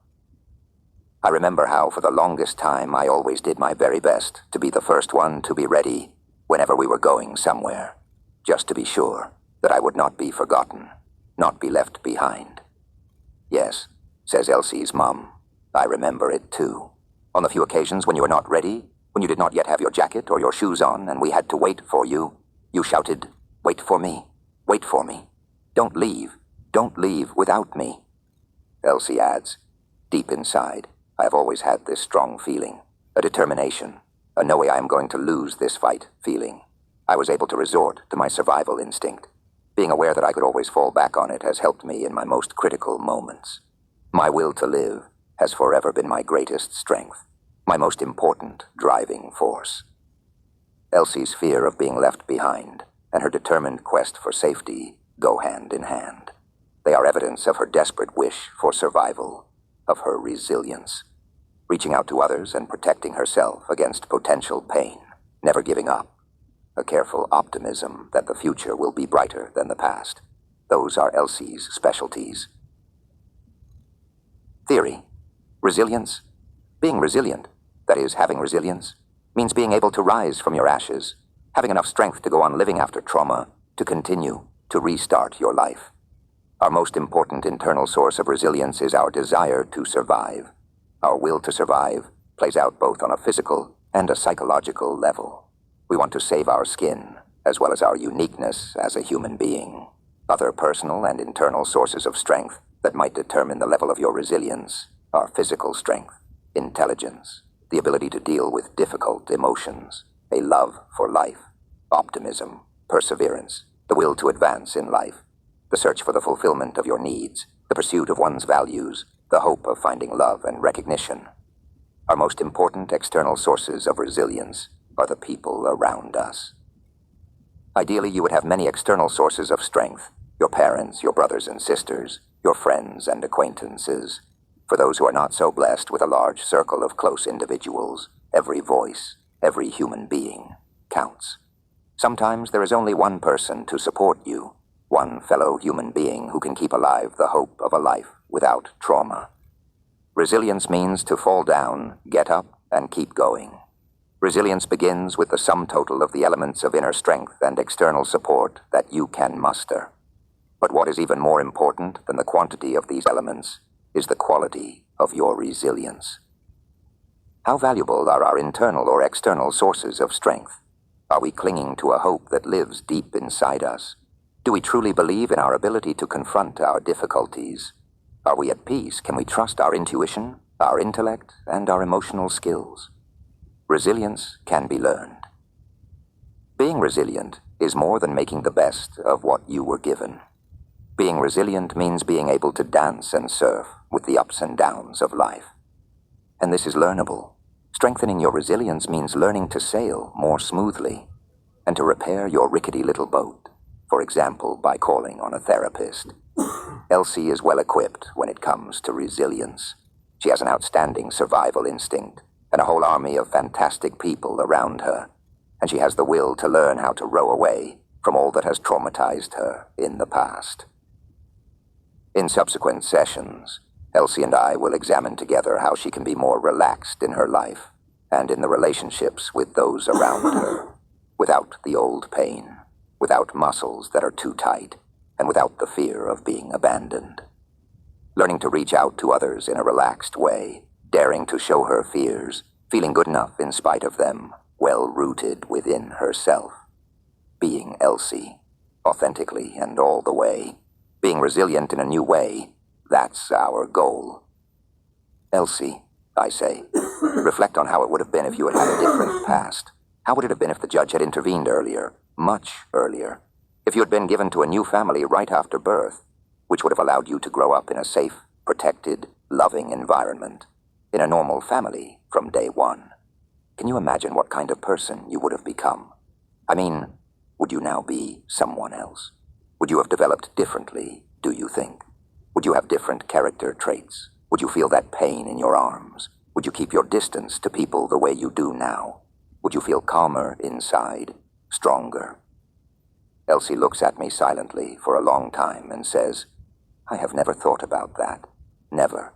I remember how for the longest time I always did my very best to be the first one to be ready whenever we were going somewhere, just to be sure that I would not be forgotten, not be left behind. "Yes," says Elsie's mom, "I remember it too. On the few occasions when you were not ready, when you did not yet have your jacket or your shoes on and we had to wait for you, you shouted, 'Wait for me, wait for me. Don't leave without me.'" Elsie adds, "Deep inside, I have always had this strong feeling, a determination, a no way I am going to lose this fight feeling. I was able to resort to my survival instinct. Being aware that I could always fall back on it has helped me in my most critical moments. My will to live has forever been my greatest strength, my most important driving force." Elsie's fear of being left behind and her determined quest for safety go hand in hand. They are evidence of her desperate wish for survival, of her resilience, reaching out to others and protecting herself against potential pain, never giving up, a careful optimism that the future will be brighter than the past. Those are Elsie's specialties. Theory. Resilience. Being resilient, that is, having resilience, means being able to rise from your ashes, having enough strength to go on living after trauma, to continue, to restart your life. Our most important internal source of resilience is our desire to survive. Our will to survive plays out both on a physical and a psychological level. We want to save our skin, as well as our uniqueness as a human being. Other personal and internal sources of strength that might determine the level of your resilience are physical strength, intelligence, the ability to deal with difficult emotions, a love for life, optimism, perseverance, the will to advance in life, the search for the fulfillment of your needs, the pursuit of one's values, the hope of finding love and recognition. Our most important external sources of resilience are the people around us. Ideally, you would have many external sources of strength: your parents, your brothers and sisters, your friends and acquaintances. For those who are not so blessed with a large circle of close individuals, every voice, every human being counts. Sometimes there is only one person to support you, one fellow human being who can keep alive the hope of a life without trauma. Resilience means to fall down, get up, and keep going. Resilience begins with the sum total of the elements of inner strength and external support that you can muster. But what is even more important than the quantity of these elements is the quality of your resilience. How valuable are our internal or external sources of strength? Are we clinging to a hope that lives deep inside us? Do we truly believe in our ability to confront our difficulties? Are we at peace? Can we trust our intuition, our intellect, and our emotional skills? Resilience can be learned. Being resilient is more than making the best of what you were given. Being resilient means being able to dance and surf with the ups and downs of life. And this is learnable. Strengthening your resilience means learning to sail more smoothly and to repair your rickety little boat, for example, by calling on a therapist. Elsie is well equipped when it comes to resilience. She has an outstanding survival instinct and a whole army of fantastic people around her, and she has the will to learn how to row away from all that has traumatized her in the past. In subsequent sessions, Elsie and I will examine together how she can be more relaxed in her life and in the relationships with those around her, without the old pain, without muscles that are too tight, and without the fear of being abandoned. Learning to reach out to others in a relaxed way, daring to show her fears, feeling good enough in spite of them, well rooted within herself. Being Elsie, authentically and all the way. Being resilient in a new way, that's our goal. Elsie, I say, reflect on how it would have been if you had had a different past. How would it have been if the judge had intervened earlier, much earlier? If you had been given to a new family right after birth, which would have allowed you to grow up in a safe, protected, loving environment, in a normal family from day one. Can you imagine what kind of person you would have become? I mean, would you now be someone else? Would you have developed differently, do you think? Would you have different character traits? Would you feel that pain in your arms? Would you keep your distance to people the way you do now? Would you feel calmer inside, stronger? Elsie looks at me silently for a long time and says, I have never thought about that. Never.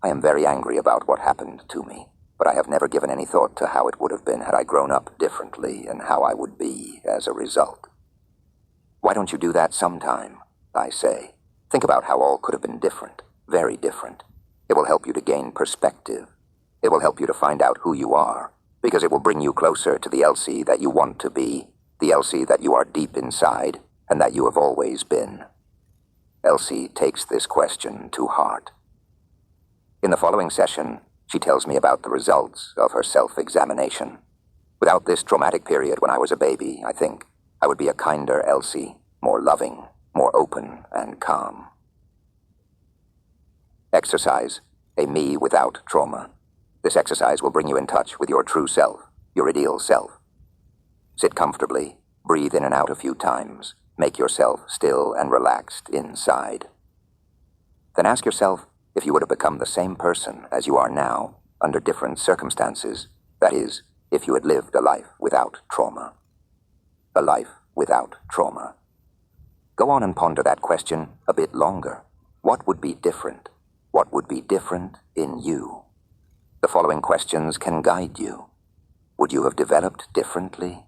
I am very angry about what happened to me, but I have never given any thought to how it would have been had I grown up differently and how I would be as a result. Why don't you do that sometime? I say. Think about how all could have been different, very different. It will help you to gain perspective. It will help you to find out who you are, because it will bring you closer to the Elsie that you want to be, the Elsie that you are deep inside and that you have always been. Elsie takes this question to heart. In the following session, she tells me about the results of her self-examination. Without this traumatic period when I was a baby, I think I would be a kinder Elsie, more loving, more open and calm. Exercise, a me without trauma. This exercise will bring you in touch with your true self, your ideal self. Sit comfortably, breathe in and out a few times, make yourself still and relaxed inside. Then ask yourself if you would have become the same person as you are now under different circumstances, that is, if you had lived a life without trauma. A life without trauma. Go on and ponder that question a bit longer. What would be different? What would be different in you? The following questions can guide you. Would you have developed differently?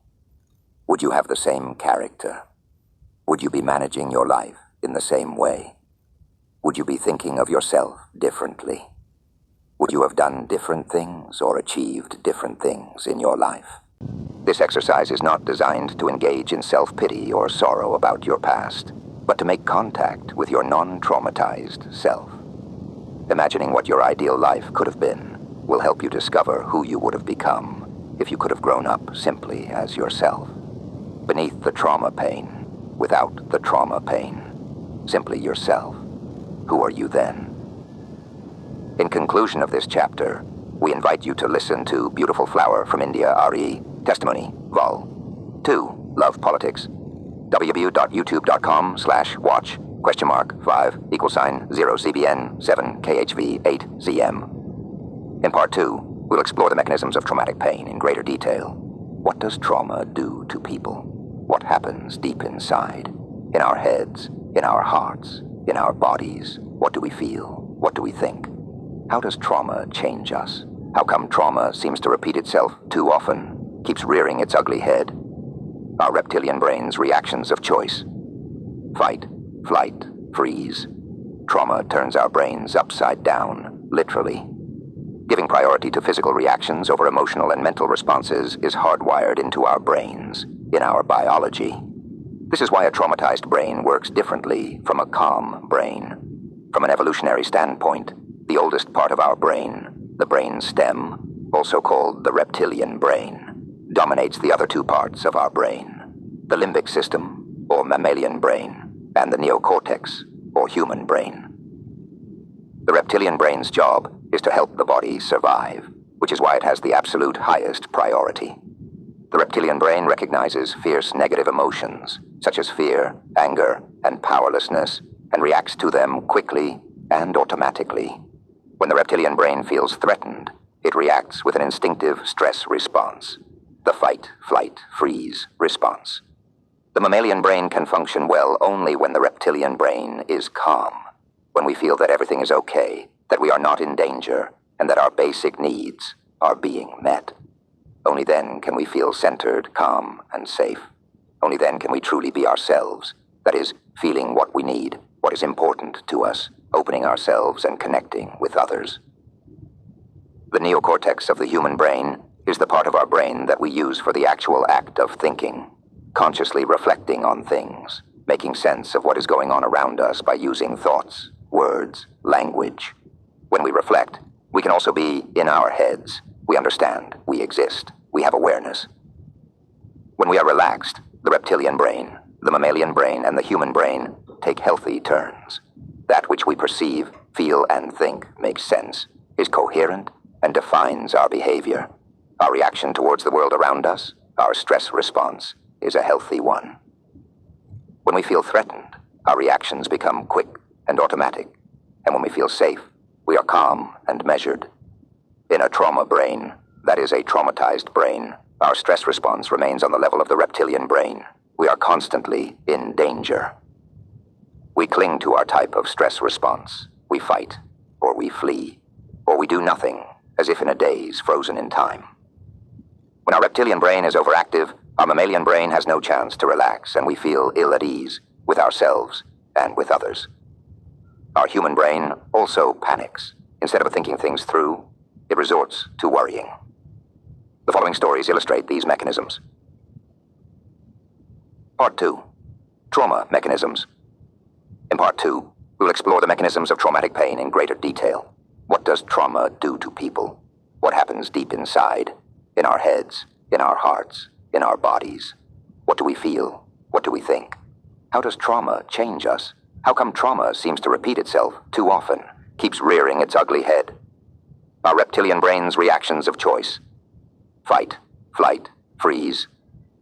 Would you have the same character? Would you be managing your life in the same way? Would you be thinking of yourself differently? Would you have done different things or achieved different things in your life? This exercise is not designed to engage in self-pity or sorrow about your past, but to make contact with your non-traumatized self. Imagining what your ideal life could have been will help you discover who you would have become if you could have grown up simply as yourself. Beneath the trauma pain, without the trauma pain, simply yourself. Who are you then? In conclusion of this chapter, we invite you to listen to Beautiful Flower from India, RE, Testimony, Vol. 2, Love Politics, www.youtube.com/watch, !5 0CBN 7KHV 8ZM. In Part 2, we'll explore the mechanisms of traumatic pain in greater detail. What does trauma do to people? What happens deep inside? In our heads, in our hearts, in our bodies? What do we feel? What do we think? How does trauma change us? How come trauma seems to repeat itself too often, keeps rearing its ugly head? Our reptilian brain's reactions of choice. Fight, flight, freeze. Trauma turns our brains upside down, literally. Giving priority to physical reactions over emotional and mental responses is hardwired into our brains, in our biology. This is why a traumatized brain works differently from a calm brain. From an evolutionary standpoint, the oldest part of our brain, the brain stem, also called the reptilian brain, dominates the other two parts of our brain, the limbic system, or mammalian brain, and the neocortex, or human brain. The reptilian brain's job is to help the body survive, which is why it has the absolute highest priority. The reptilian brain recognizes fierce negative emotions, such as fear, anger, and powerlessness, and reacts to them quickly and automatically. When the reptilian brain feels threatened, it reacts with an instinctive stress response, the fight, flight, freeze response. The mammalian brain can function well only when the reptilian brain is calm, when we feel that everything is okay, that we are not in danger, and that our basic needs are being met. Only then can we feel centered, calm, and safe. Only then can we truly be ourselves, that is, feeling what we need, what is important to us, opening ourselves and connecting with others. The neocortex of the human brain is the part of our brain that we use for the actual act of thinking, consciously reflecting on things, making sense of what is going on around us by using thoughts, words, language. When we reflect, we can also be in our heads. We understand, we exist, we have awareness. When we are relaxed, the reptilian brain, the mammalian brain, and the human brain take healthy turns. That which we perceive, feel, and think makes sense, is coherent, and defines our behavior. Our reaction towards the world around us, our stress response, is a healthy one. When we feel threatened, our reactions become quick and automatic, and when we feel safe, we are calm and measured. In a trauma brain, that is a traumatized brain, our stress response remains on the level of the reptilian brain. We are constantly in danger. We cling to our type of stress response. We fight, or we flee, or we do nothing, as if in a daze frozen in time. When our reptilian brain is overactive, our mammalian brain has no chance to relax, and we feel ill at ease with ourselves and with others. Our human brain also panics. Instead of thinking things through, it resorts to worrying. The following stories illustrate these mechanisms. Part 2. Trauma mechanisms. In Part 2, we will explore the mechanisms of traumatic pain in greater detail. What does trauma do to people? What happens deep inside, in our heads, in our hearts, in our bodies? What do we feel? What do we think? How does trauma change us? How come trauma seems to repeat itself too often, keeps rearing its ugly head? Our reptilian brain's reactions of choice. Fight, flight, freeze.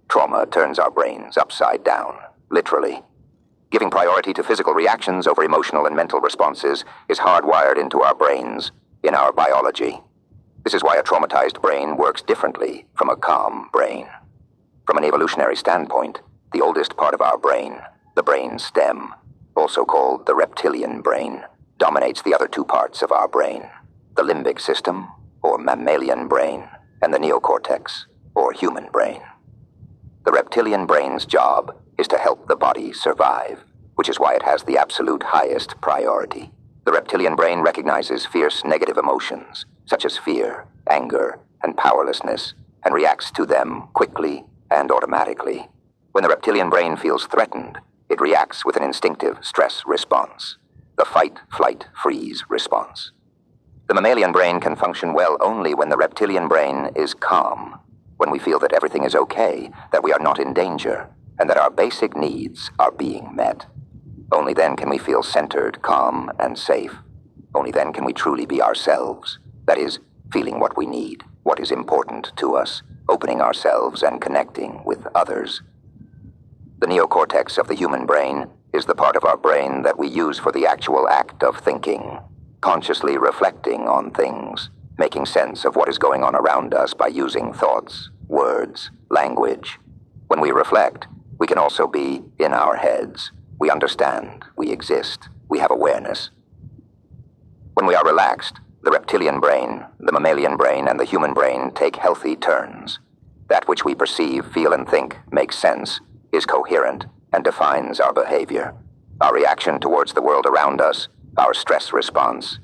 Trauma turns our brains upside down, literally. Giving priority to physical reactions over emotional and mental responses is hardwired into our brains, in our biology. This is why a traumatized brain works differently from a calm brain. From an evolutionary standpoint, the oldest part of our brain, the brain stem, also called the reptilian brain, dominates the other two parts of our brain, the limbic system, or mammalian brain, and the neocortex, or human brain. The reptilian brain's job is to help the body survive, which is why it has the absolute highest priority. The reptilian brain recognizes fierce negative emotions, such as fear, anger, and powerlessness, and reacts to them quickly and automatically. When the reptilian brain feels threatened, it reacts with an instinctive stress response, the fight, flight, freeze response. The mammalian brain can function well only when the reptilian brain is calm, when we feel that everything is okay, that we are not in danger, and that our basic needs are being met. Only then can we feel centered, calm, and safe. Only then can we truly be ourselves, that is, feeling what we need, what is important to us, opening ourselves and connecting with others. The neocortex of the human brain is the part of our brain that we use for the actual act of thinking, consciously reflecting on things, making sense of what is going on around us by using thoughts, words, language. When we reflect, we can also be in our heads. We understand, we exist, we have awareness. When we are relaxed, the reptilian brain, the mammalian brain, and the human brain take healthy turns. That which we perceive, feel, and think makes sense, is coherent, and defines our behavior. Our reaction towards the world around us, our stress response,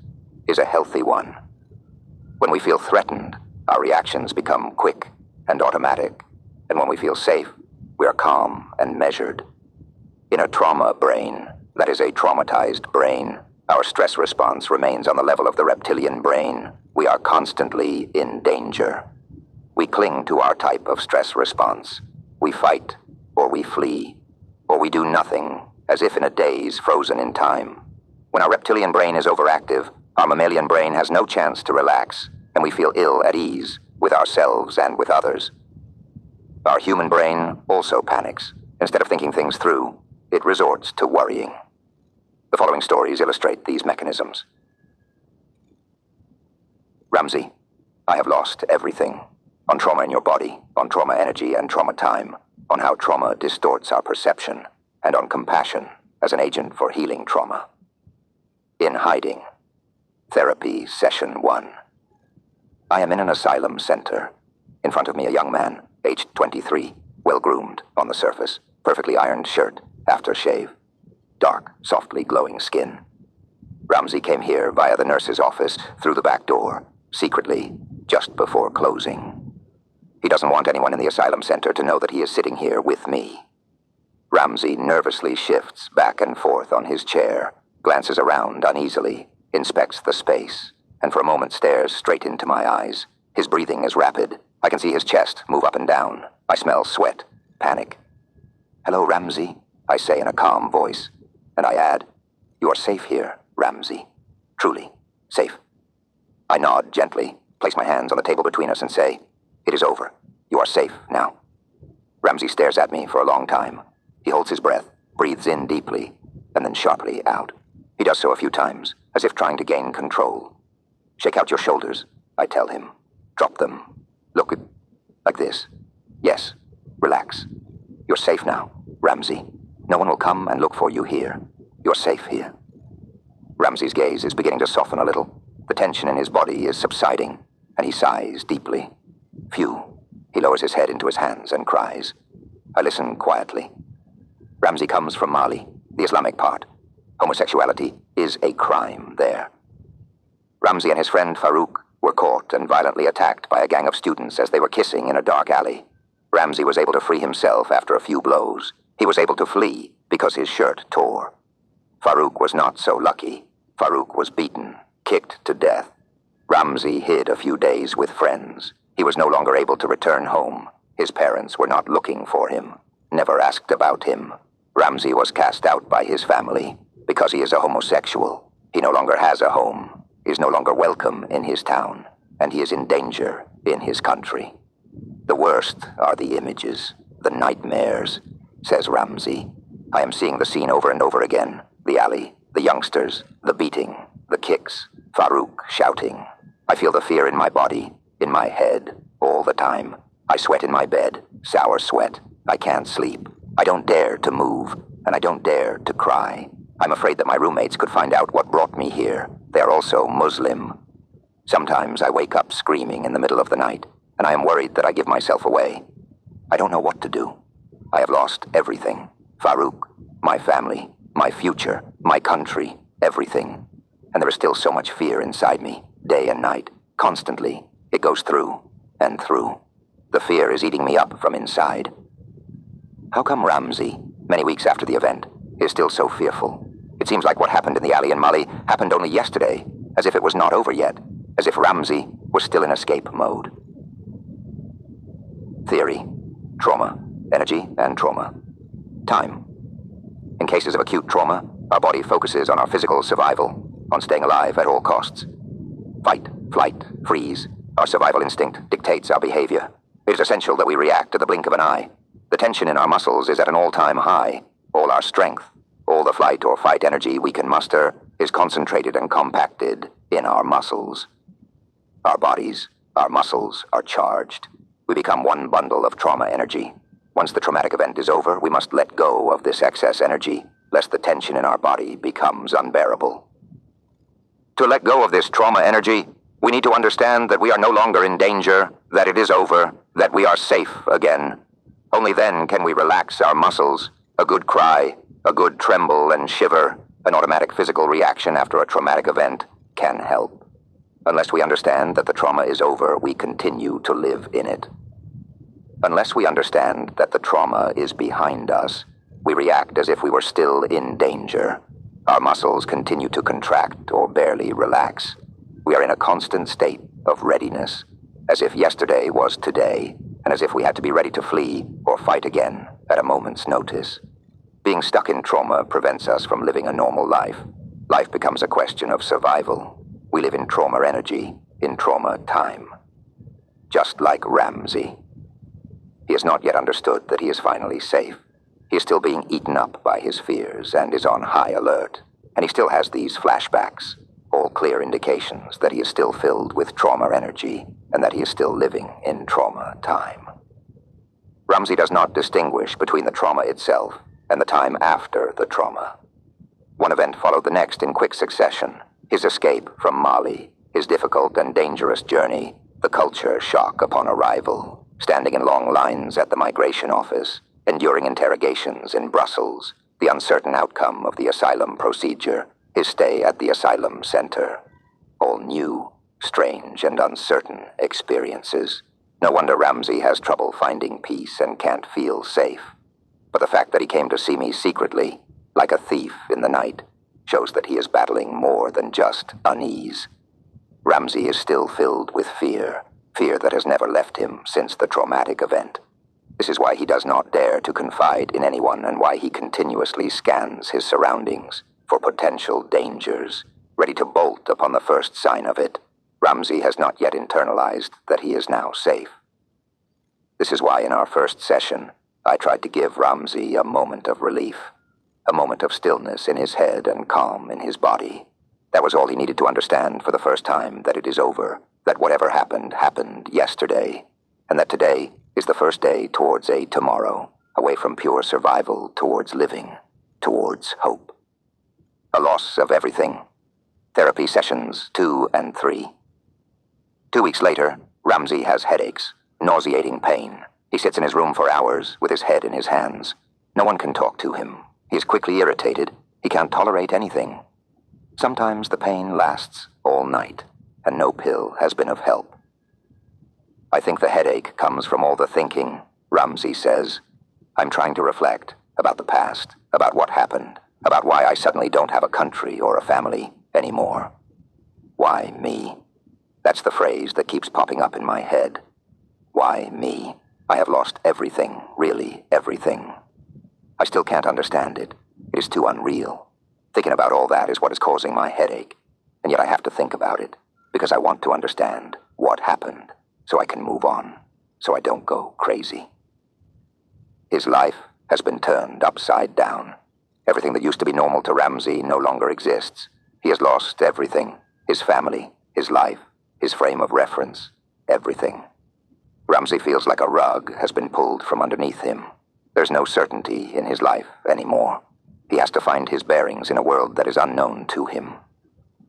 is a healthy one. When we feel threatened, our reactions become quick and automatic, and when we feel safe, we are calm and measured. In a trauma brain, that is a traumatized brain, our stress response remains on the level of the reptilian brain. We are constantly in danger. We cling to our type of stress response. We fight, or we flee, or we do nothing, as if in a daze frozen in time. When our reptilian brain is overactive, our mammalian brain has no chance to relax, and we feel ill at ease with ourselves and with others. Our human brain also panics. Instead of thinking things through, it resorts to worrying. The following stories illustrate these mechanisms. Ramsey, I have lost everything. On trauma in your body, on trauma energy and trauma time, on how trauma distorts our perception, and on compassion as an agent for healing trauma. In hiding. Therapy Session 1. I am in an asylum center. In front of me a young man, aged 23, well-groomed on the surface, perfectly ironed shirt, aftershave, dark, softly glowing skin. Ramsey came here via the nurse's office, through the back door, secretly, just before closing. He doesn't want anyone in the asylum center to know that he is sitting here with me. Ramsey nervously shifts back and forth on his chair, glances around uneasily, inspects the space, and for a moment stares straight into my eyes. His breathing is rapid. I can see his chest move up and down. I smell sweat, panic. "Hello, Ramsey," I say in a calm voice, and I add, "You are safe here, Ramsey. Truly, safe." I nod gently, place my hands on the table between us and say, "It is over. You are safe now." Ramsey stares at me for a long time. He holds his breath, breathes in deeply, and then sharply out. He does so a few times, as if trying to gain control. "Shake out your shoulders," I tell him. "Drop them. Look like this. Yes, relax. You're safe now, Ramsey. No one will come and look for you here. You're safe here." Ramsey's gaze is beginning to soften a little. The tension in his body is subsiding, and he sighs deeply. Phew. He lowers his head into his hands and cries. I listen quietly. Ramsey comes from Mali, the Islamic part. Homosexuality is a crime there. Ramsey and his friend Farouk were caught and violently attacked by a gang of students as they were kissing in a dark alley. Ramsey was able to free himself after a few blows. He was able to flee because his shirt tore. Farouk was not so lucky. Farouk was beaten, kicked to death. Ramsey hid a few days with friends. He was no longer able to return home. His parents were not looking for him, never asked about him. Ramsey was cast out by his family because he is a homosexual. He no longer has a home. He is no longer welcome in his town, and he is in danger in his country. "The worst are the images, the nightmares," says Ramsey. I am seeing the scene over and over again. The alley, the youngsters, the beating, the kicks, Farouk shouting. I feel the fear in my body, in my head, all the time. I sweat in my bed, sour sweat. I can't sleep. I don't dare to move, and I don't dare to cry. I'm afraid that my roommates could find out what brought me here. They are also Muslim. Sometimes I wake up screaming in the middle of the night, and I am worried that I give myself away. I don't know what to do. I have lost everything. Farouk, my family, my future, my country, everything. And there is still so much fear inside me, day and night, constantly. It goes through and through. The fear is eating me up from inside. How come Ramsey, many weeks after the event, is still so fearful? It seems like what happened in the alley in Mali happened only yesterday, as if it was not over yet, as if Ramsey was still in escape mode. Theory. Trauma. Energy and trauma. Time. In cases of acute trauma, our body focuses on our physical survival, on staying alive at all costs. Fight, flight, freeze. Our survival instinct dictates our behavior. It is essential that we react to the blink of an eye. The tension in our muscles is at an all-time high. All our strength, all the flight or fight energy we can muster is concentrated and compacted in our muscles. Our bodies, our muscles are charged. We become one bundle of trauma energy. Once the traumatic event is over, we must let go of this excess energy, lest the tension in our body becomes unbearable. To let go of this trauma energy, we need to understand that we are no longer in danger, that it is over, that we are safe again. Only then can we relax our muscles. A good cry, a good tremble and shiver, an automatic physical reaction after a traumatic event can help. Unless we understand that the trauma is over, we continue to live in it. Unless we understand that the trauma is behind us, we react as if we were still in danger. Our muscles continue to contract or barely relax. We are in a constant state of readiness, as if yesterday was today, and as if we had to be ready to flee or fight again at a moment's notice. Being stuck in trauma prevents us from living a normal life. Life becomes a question of survival. We live in trauma energy, in trauma time. Just like Ramsey. He has not yet understood that he is finally safe. He is still being eaten up by his fears and is on high alert. And he still has these flashbacks, all clear indications that he is still filled with trauma energy and that he is still living in trauma time. Ramsey does not distinguish between the trauma itself and the time after the trauma. One event followed the next in quick succession. His escape from Mali, his difficult and dangerous journey, the culture shock upon arrival, standing in long lines at the migration office, enduring interrogations in Brussels, the uncertain outcome of the asylum procedure, his stay at the asylum center. All new, strange, and uncertain experiences. No wonder Ramsey has trouble finding peace and can't feel safe. But the fact that he came to see me secretly, like a thief in the night, shows that he is battling more than just unease. Ramsey is still filled with fear, fear that has never left him since the traumatic event. This is why he does not dare to confide in anyone and why he continuously scans his surroundings for potential dangers, ready to bolt upon the first sign of it. Ramsey has not yet internalized that he is now safe. This is why in our first session, I tried to give Ramsey a moment of relief, a moment of stillness in his head and calm in his body. That was all he needed to understand for the first time, that it is over, that whatever happened, happened yesterday, and that today is the first day towards a tomorrow, away from pure survival towards living, towards hope. A loss of everything. Therapy sessions 2 and 3. 2 weeks later, Ramsey has headaches, nauseating pain. He sits in his room for hours with his head in his hands. No one can talk to him. He is quickly irritated. He can't tolerate anything. Sometimes the pain lasts all night, and no pill has been of help. I think the headache comes from all the thinking, Ramsey says. I'm trying to reflect about the past, about what happened, about why I suddenly don't have a country or a family anymore. Why me? That's the phrase that keeps popping up in my head. Why me? I have lost everything, really everything. I still can't understand it. It is too unreal. Thinking about all that is what is causing my headache, and yet I have to think about it, because I want to understand what happened, so I can move on, so I don't go crazy. His life has been turned upside down. Everything that used to be normal to Ramsey no longer exists. He has lost everything, his family, his life, his frame of reference, everything. Ramsey feels like a rug has been pulled from underneath him. There's no certainty in his life anymore. He has to find his bearings in a world that is unknown to him.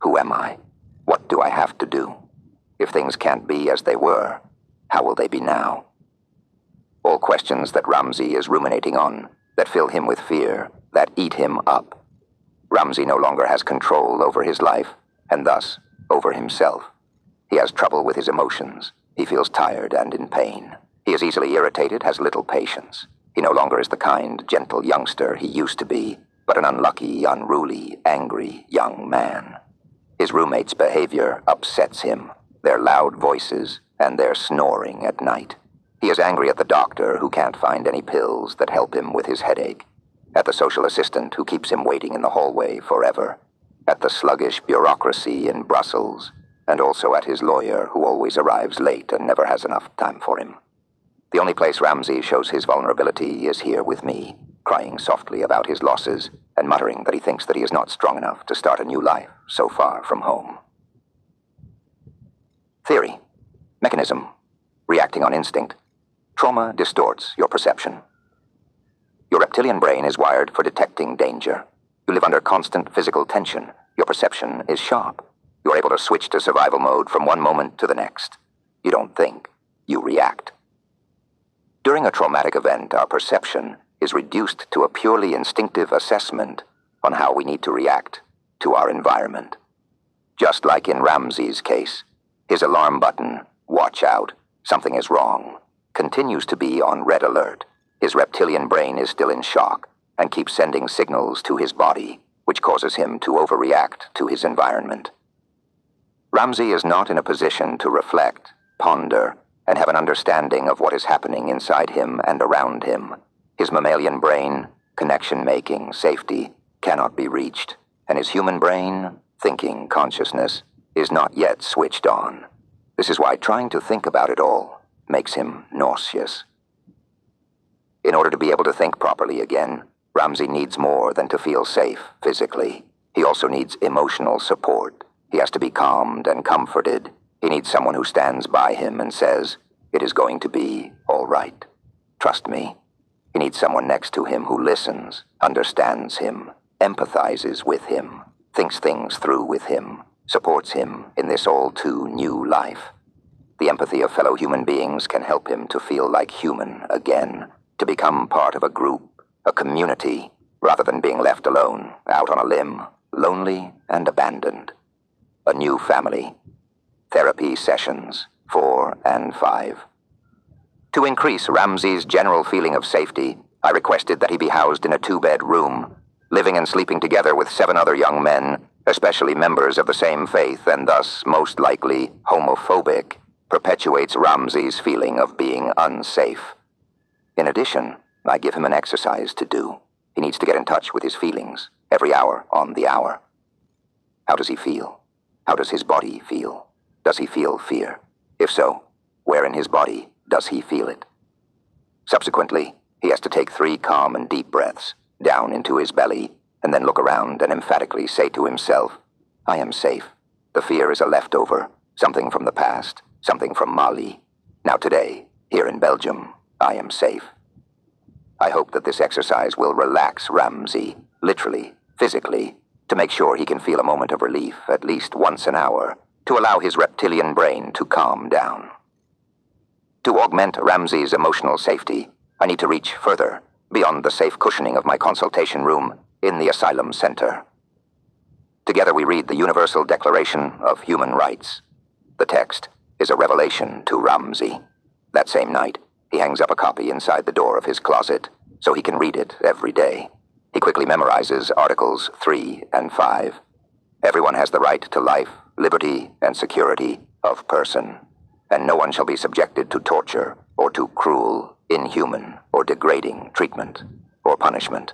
Who am I? What do I have to do? If things can't be as they were, how will they be now? All questions that Ramsey is ruminating on, that fill him with fear, that eat him up. Ramsey no longer has control over his life, and thus over himself. He has trouble with his emotions. He feels tired and in pain. He is easily irritated, has little patience. He no longer is the kind, gentle youngster he used to be, but an unlucky, unruly, angry young man. His roommates' behavior upsets him, their loud voices and their snoring at night. He is angry at the doctor who can't find any pills that help him with his headache, at the social assistant who keeps him waiting in the hallway forever, at the sluggish bureaucracy in Brussels, and also at his lawyer who always arrives late and never has enough time for him. The only place Ramsey shows his vulnerability is here with me, crying softly about his losses and muttering that he thinks that he is not strong enough to start a new life so far from home. Theory. Mechanism. Reacting on instinct. Trauma distorts your perception. Your reptilian brain is wired for detecting danger. You live under constant physical tension. Your perception is sharp. You are able to switch to survival mode from one moment to the next. You don't think, you react. During a traumatic event, our perception is reduced to a purely instinctive assessment on how we need to react to our environment. Just like in Ramsey's case, His alarm button, "Watch out, something is wrong," continues to be on red alert. His reptilian brain is still in shock and keeps sending signals to his body, which causes him to overreact to his environment. Ramsey is not in a position to reflect, ponder, and have an understanding of what is happening inside him and around him. His mammalian brain, connection-making, safety, cannot be reached, and his human brain, thinking consciousness, is not yet switched on. This is why trying to think about it all makes him nauseous. In order to be able to think properly again, Ramsey needs more than to feel safe physically. He also needs emotional support. He has to be calmed and comforted. He needs someone who stands by him and says, "It is going to be all right. Trust me." He needs someone next to him who listens, understands him, empathizes with him, thinks things through with him, supports him in this all too new life. The empathy of fellow human beings can help him to feel like human again, to become part of a group, a community, rather than being left alone, out on a limb, lonely and abandoned. A new family. Therapy sessions 4 and 5. To increase Ramsey's general feeling of safety, I requested that he be housed in a 2-bed room. Living and sleeping together with 7 other young men, especially members of the same faith and thus most likely homophobic, perpetuates Ramsey's feeling of being unsafe. In addition, I give him an exercise to do. He needs to get in touch with his feelings, every hour on the hour. How does he feel? How does his body feel? Does he feel fear? If so, where in his body does he feel it? Subsequently, he has to take 3 calm and deep breaths down into his belly, and then look around and emphatically say to himself, "I am safe. The fear is a leftover, something from the past, something from Mali. Now today, here in Belgium, I am safe." I hope that this exercise will relax Ramsey, literally, physically, to make sure he can feel a moment of relief at least once an hour, to allow his reptilian brain to calm down. To augment Ramsey's emotional safety, I need to reach further, beyond the safe cushioning of my consultation room in the asylum center. Together we read the Universal Declaration of Human Rights. The text is a revelation to Ramsey. That same night, he hangs up a copy inside the door of his closet, so he can read it every day. He quickly memorizes Articles 3 and 5. Everyone has the right to life, liberty, and security of person, and no one shall be subjected to torture or to cruel, inhuman, or degrading treatment or punishment.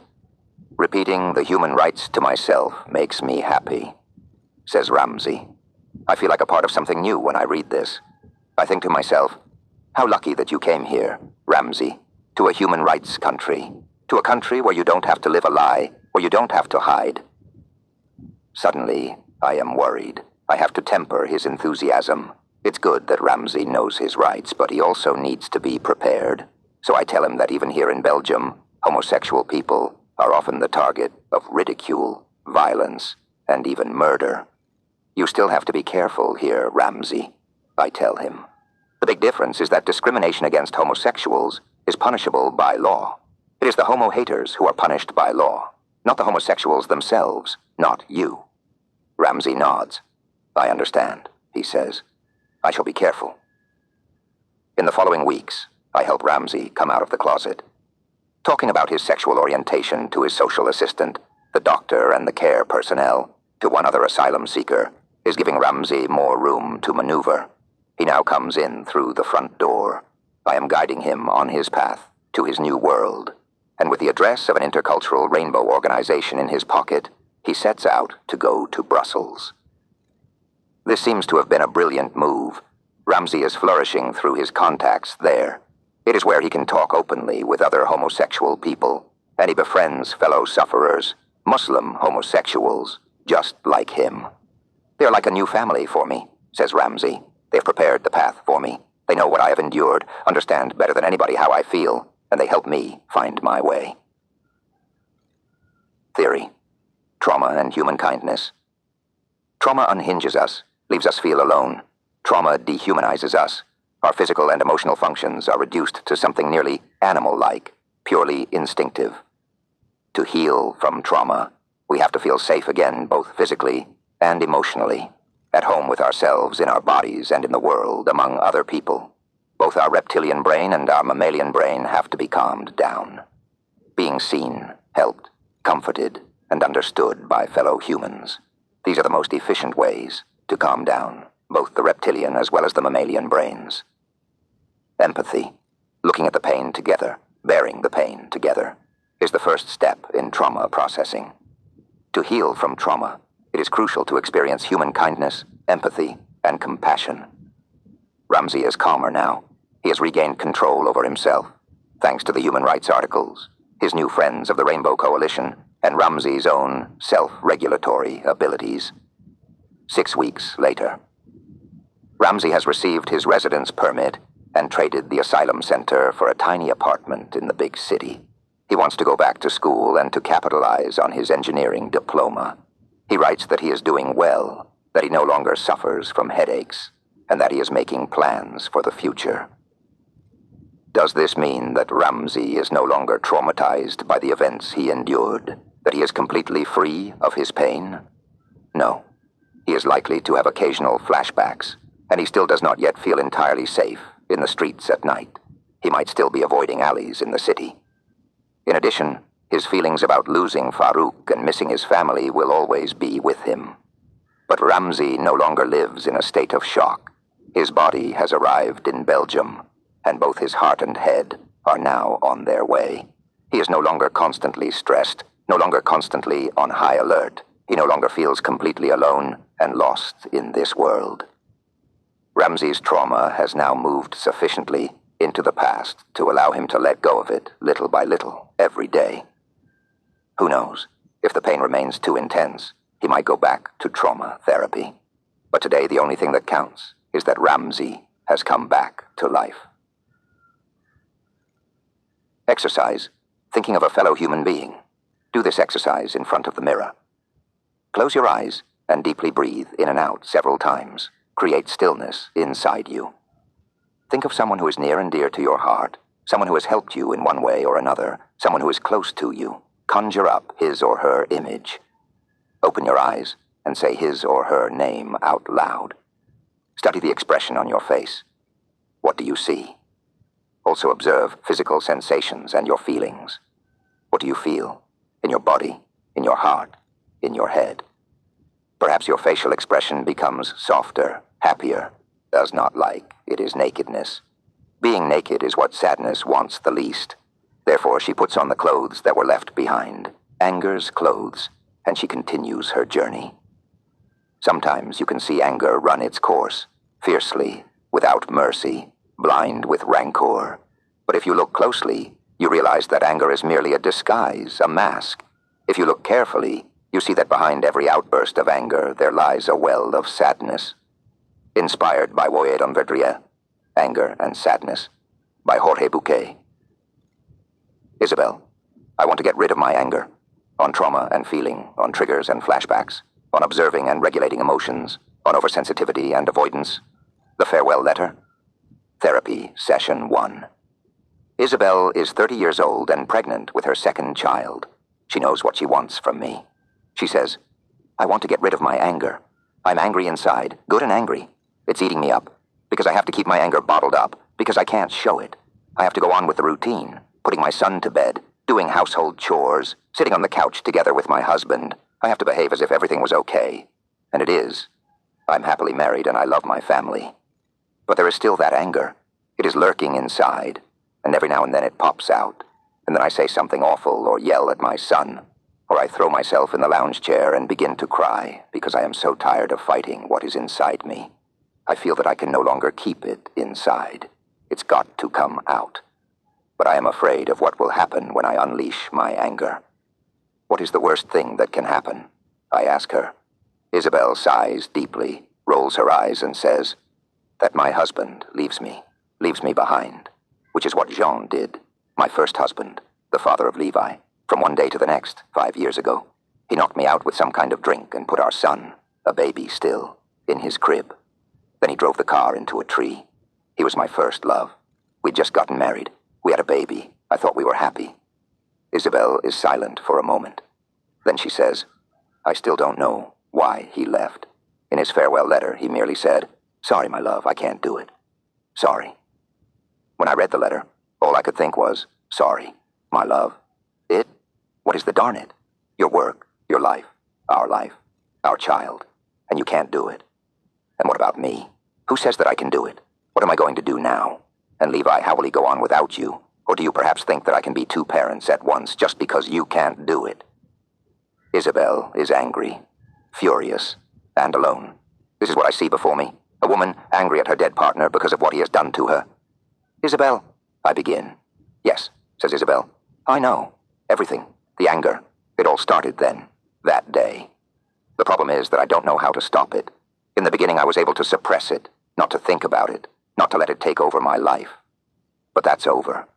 Repeating the human rights to myself makes me happy, says Ramsey. I feel like a part of something new when I read this. I think to myself, how lucky that you came here, Ramsey, to a human rights country, to a country where you don't have to live a lie, where you don't have to hide. Suddenly, I am worried. I have to temper his enthusiasm. It's good that Ramsey knows his rights, but he also needs to be prepared. So I tell him that even here in Belgium, homosexual people are often the target of ridicule, violence, and even murder. You still have to be careful here, Ramsey, I tell him. The big difference is that discrimination against homosexuals is punishable by law. It is the homo-haters who are punished by law, not the homosexuals themselves, not you. Ramsey nods. I understand, he says. I shall be careful. In the following weeks, I help Ramsey come out of the closet. Talking about his sexual orientation to his social assistant, the doctor and the care personnel, to one other asylum seeker, is giving Ramsey more room to maneuver. He now comes in through the front door. I am guiding him on his path to his new world, and with the address of an intercultural rainbow organization in his pocket, he sets out to go to Brussels. This seems to have been a brilliant move. Ramsey is flourishing through his contacts there. It is where he can talk openly with other homosexual people, and he befriends fellow sufferers, Muslim homosexuals, just like him. They are like a new family for me, says Ramsey. They've prepared the path for me. They know what I have endured, understand better than anybody how I feel, and they help me find my way. Theory. Trauma and human kindness. Trauma unhinges us, leaves us feel alone. Trauma dehumanizes us. Our physical and emotional functions are reduced to something nearly animal-like, purely instinctive. To heal from trauma, we have to feel safe again both physically and emotionally. at home with ourselves, in our bodies, and in the world, among other people. Both our reptilian brain and our mammalian brain have to be calmed down. Being seen, helped, comforted, and understood by fellow humans. These are the most efficient ways to calm down both the reptilian as well as the mammalian brains. Empathy, looking at the pain together, bearing the pain together, is the first step in trauma processing. To heal from trauma, it is crucial to experience human kindness, empathy, and compassion. Ramsey is calmer now. He has regained control over himself, thanks to the human rights articles, his new friends of the Rainbow Coalition, and Ramsey's own self-regulatory abilities. 6 weeks later, Ramsey has received his residence permit and traded the asylum center for a tiny apartment in the big city. He wants to go back to school and to capitalize on his engineering diploma. He writes that he is doing well, that he no longer suffers from headaches, and that he is making plans for the future. Does this mean that Ramsey is no longer traumatized by the events he endured, that he is completely free of his pain? No. He is likely to have occasional flashbacks, and he still does not yet feel entirely safe in the streets at night. He might still be avoiding alleys in the city. In addition, his feelings about losing Farouk and missing his family will always be with him. But Ramsey no longer lives in a state of shock. His body has arrived in Belgium, and both his heart and head are now on their way. He is no longer constantly stressed, no longer constantly on high alert. He no longer feels completely alone and lost in this world. Ramsey's trauma has now moved sufficiently into the past to allow him to let go of it little by little, every day. Who knows? If the pain remains too intense, he might go back to trauma therapy. But today the only thing that counts is that Ramsey has come back to life. Exercise. Thinking of a fellow human being. Do this exercise in front of the mirror. Close your eyes and deeply breathe in and out several times. Create stillness inside you. Think of someone who is near and dear to your heart, someone who has helped you in one way or another, someone who is close to you. Conjure up his or her image. Open your eyes and say his or her name out loud. Study the expression on your face. What do you see? Also observe physical sensations and your feelings. What do you feel? In your body, in your heart, in your head. Perhaps your facial expression becomes softer, happier. Does not like it is nakedness. Being naked is what sadness wants the least. Therefore she puts on the clothes that were left behind, anger's clothes, and she continues her journey. Sometimes you can see anger run its course, fiercely, without mercy, blind with rancor. But if you look closely, you realize that anger is merely a disguise, a mask. If you look carefully, you see that behind every outburst of anger there lies a well of sadness. Inspired by Woyedon Verdrier, Anger and Sadness, by Jorge Bouquet. Isabel, I want to get rid of my anger. On trauma and feeling, on triggers and flashbacks, on observing and regulating emotions, on oversensitivity and avoidance. The farewell letter. Therapy Session 1. Isabel is 30 years old and pregnant with her second child. She knows what she wants from me. She says, I want to get rid of my anger. I'm angry inside, good and angry. It's eating me up, because I have to keep my anger bottled up, because I can't show it. I have to go on with the routine, putting my son to bed, doing household chores, sitting on the couch together with my husband. I have to behave as if everything was okay. And it is. I'm happily married and I love my family. But there is still that anger. It is lurking inside, and every now and then it pops out, and then I say something awful or yell at my son, or I throw myself in the lounge chair and begin to cry because I am so tired of fighting what is inside me. I feel that I can no longer keep it inside. It's got to come out. But I am afraid of what will happen when I unleash my anger. What is the worst thing that can happen? I ask her. Isabel sighs deeply, rolls her eyes and says, that my husband leaves me behind, which is what Jean did, my first husband, the father of Levi, from one day to the next, 5 years ago. He knocked me out with some kind of drink and put our son, a baby still, in his crib. Then he drove the car into a tree. He was my first love. We'd just gotten married. We had a baby. I thought we were happy. Isabel is silent for a moment. Then she says, I still don't know why he left. In his farewell letter, he merely said, "Sorry, my love, I can't do it. Sorry." When I read the letter, all I could think was, "Sorry, my love. It? What is the darn it? Your work, your life, our child, and you can't do it. And what about me? Who says that I can do it? What am I going to do now? And Levi, how will he go on without you? Or do you perhaps think that I can be two parents at once just because you can't do it?" Isabel is angry, furious, and alone. This is what I see before me. A woman angry at her dead partner because of what he has done to her. "Isabel," I begin. "Yes," says Isabel. "I know. Everything. The anger. It all started then. That day. The problem is that I don't know how to stop it. In the beginning I was able to suppress it, not to think about it, not to let it take over my life. But that's over.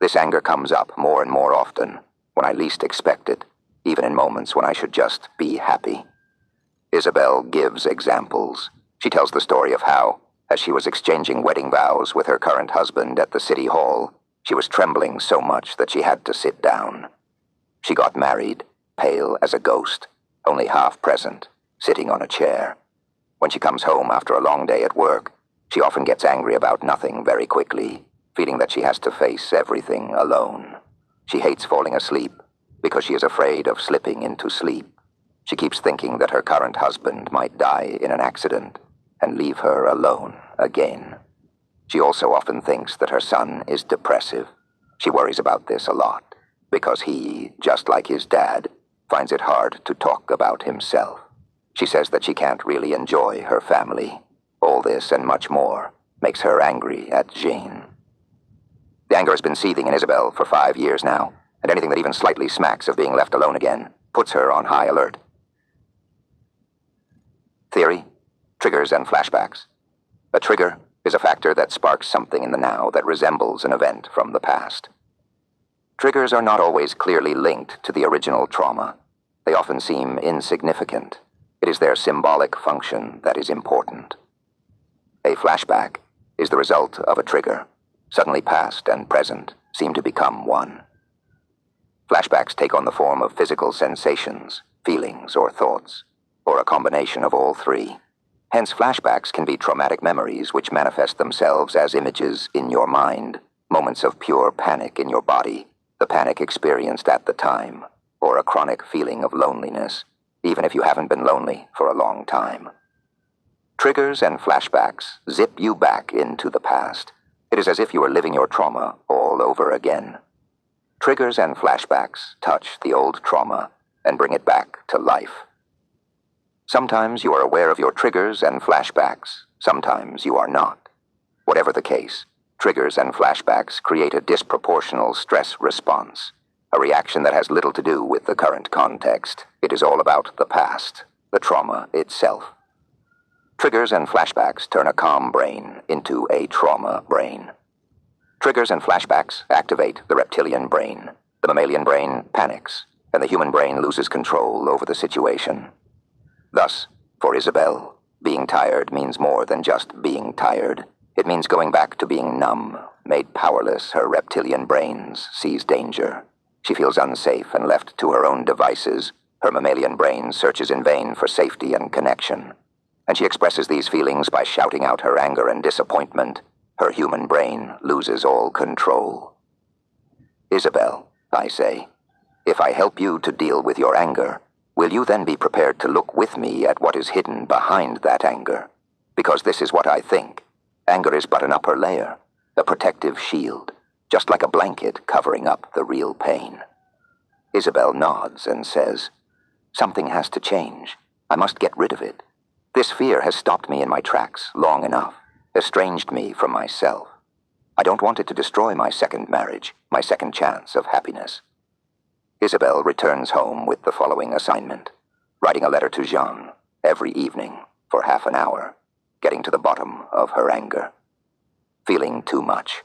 This anger comes up more and more often, when I least expect it, even in moments when I should just be happy. Isabel gives examples. She tells the story of how, as she was exchanging wedding vows with her current husband at the city hall, she was trembling so much that she had to sit down. She got married, pale as a ghost, only half present, sitting on a chair. When she comes home after a long day at work, she often gets angry about nothing very quickly, feeling that she has to face everything alone. She hates falling asleep because she is afraid of slipping into sleep. She keeps thinking that her current husband might die in an accident and leave her alone again. She also often thinks that her son is depressive. She worries about this a lot because he, just like his dad, finds it hard to talk about himself. She says that she can't really enjoy her family. All this and much more makes her angry at Jean. The anger has been seething in Isabel for 5 years now, and anything that even slightly smacks of being left alone again puts her on high alert. Theory, triggers and flashbacks. A trigger is a factor that sparks something in the now that resembles an event from the past. Triggers are not always clearly linked to the original trauma. They often seem insignificant. It is their symbolic function that is important. A flashback is the result of a trigger. Suddenly past and present seem to become one. Flashbacks take on the form of physical sensations, feelings, or thoughts, or a combination of all three. Hence, flashbacks can be traumatic memories which manifest themselves as images in your mind, moments of pure panic in your body, the panic experienced at the time, or a chronic feeling of loneliness, even if you haven't been lonely for a long time. Triggers and flashbacks zip you back into the past. It is as if you were living your trauma all over again. Triggers and flashbacks touch the old trauma and bring it back to life. Sometimes you are aware of your triggers and flashbacks. Sometimes you are not. Whatever the case, triggers and flashbacks create a disproportional stress response, a reaction that has little to do with the current context. It is all about the past, the trauma itself. Triggers and flashbacks turn a calm brain into a trauma brain. Triggers and flashbacks activate the reptilian brain. The mammalian brain panics, and the human brain loses control over the situation. Thus, for Isabel, being tired means more than just being tired. It means going back to being numb. Made powerless, her reptilian brain sees danger. She feels unsafe and left to her own devices. Her mammalian brain searches in vain for safety and connection. And she expresses these feelings by shouting out her anger and disappointment. Her human brain loses all control. Isabel, I say, if I help you to deal with your anger, will you then be prepared to look with me at what is hidden behind that anger? Because this is what I think. Anger is but an upper layer, a protective shield, just like a blanket covering up the real pain. Isabel nods and says, "Something has to change. I must get rid of it. This fear has stopped me in my tracks long enough, estranged me from myself. I don't want it to destroy my second marriage, my second chance of happiness." Isabel returns home with the following assignment: writing a letter to Jean every evening for half an hour, getting to the bottom of her anger. Feeling too much.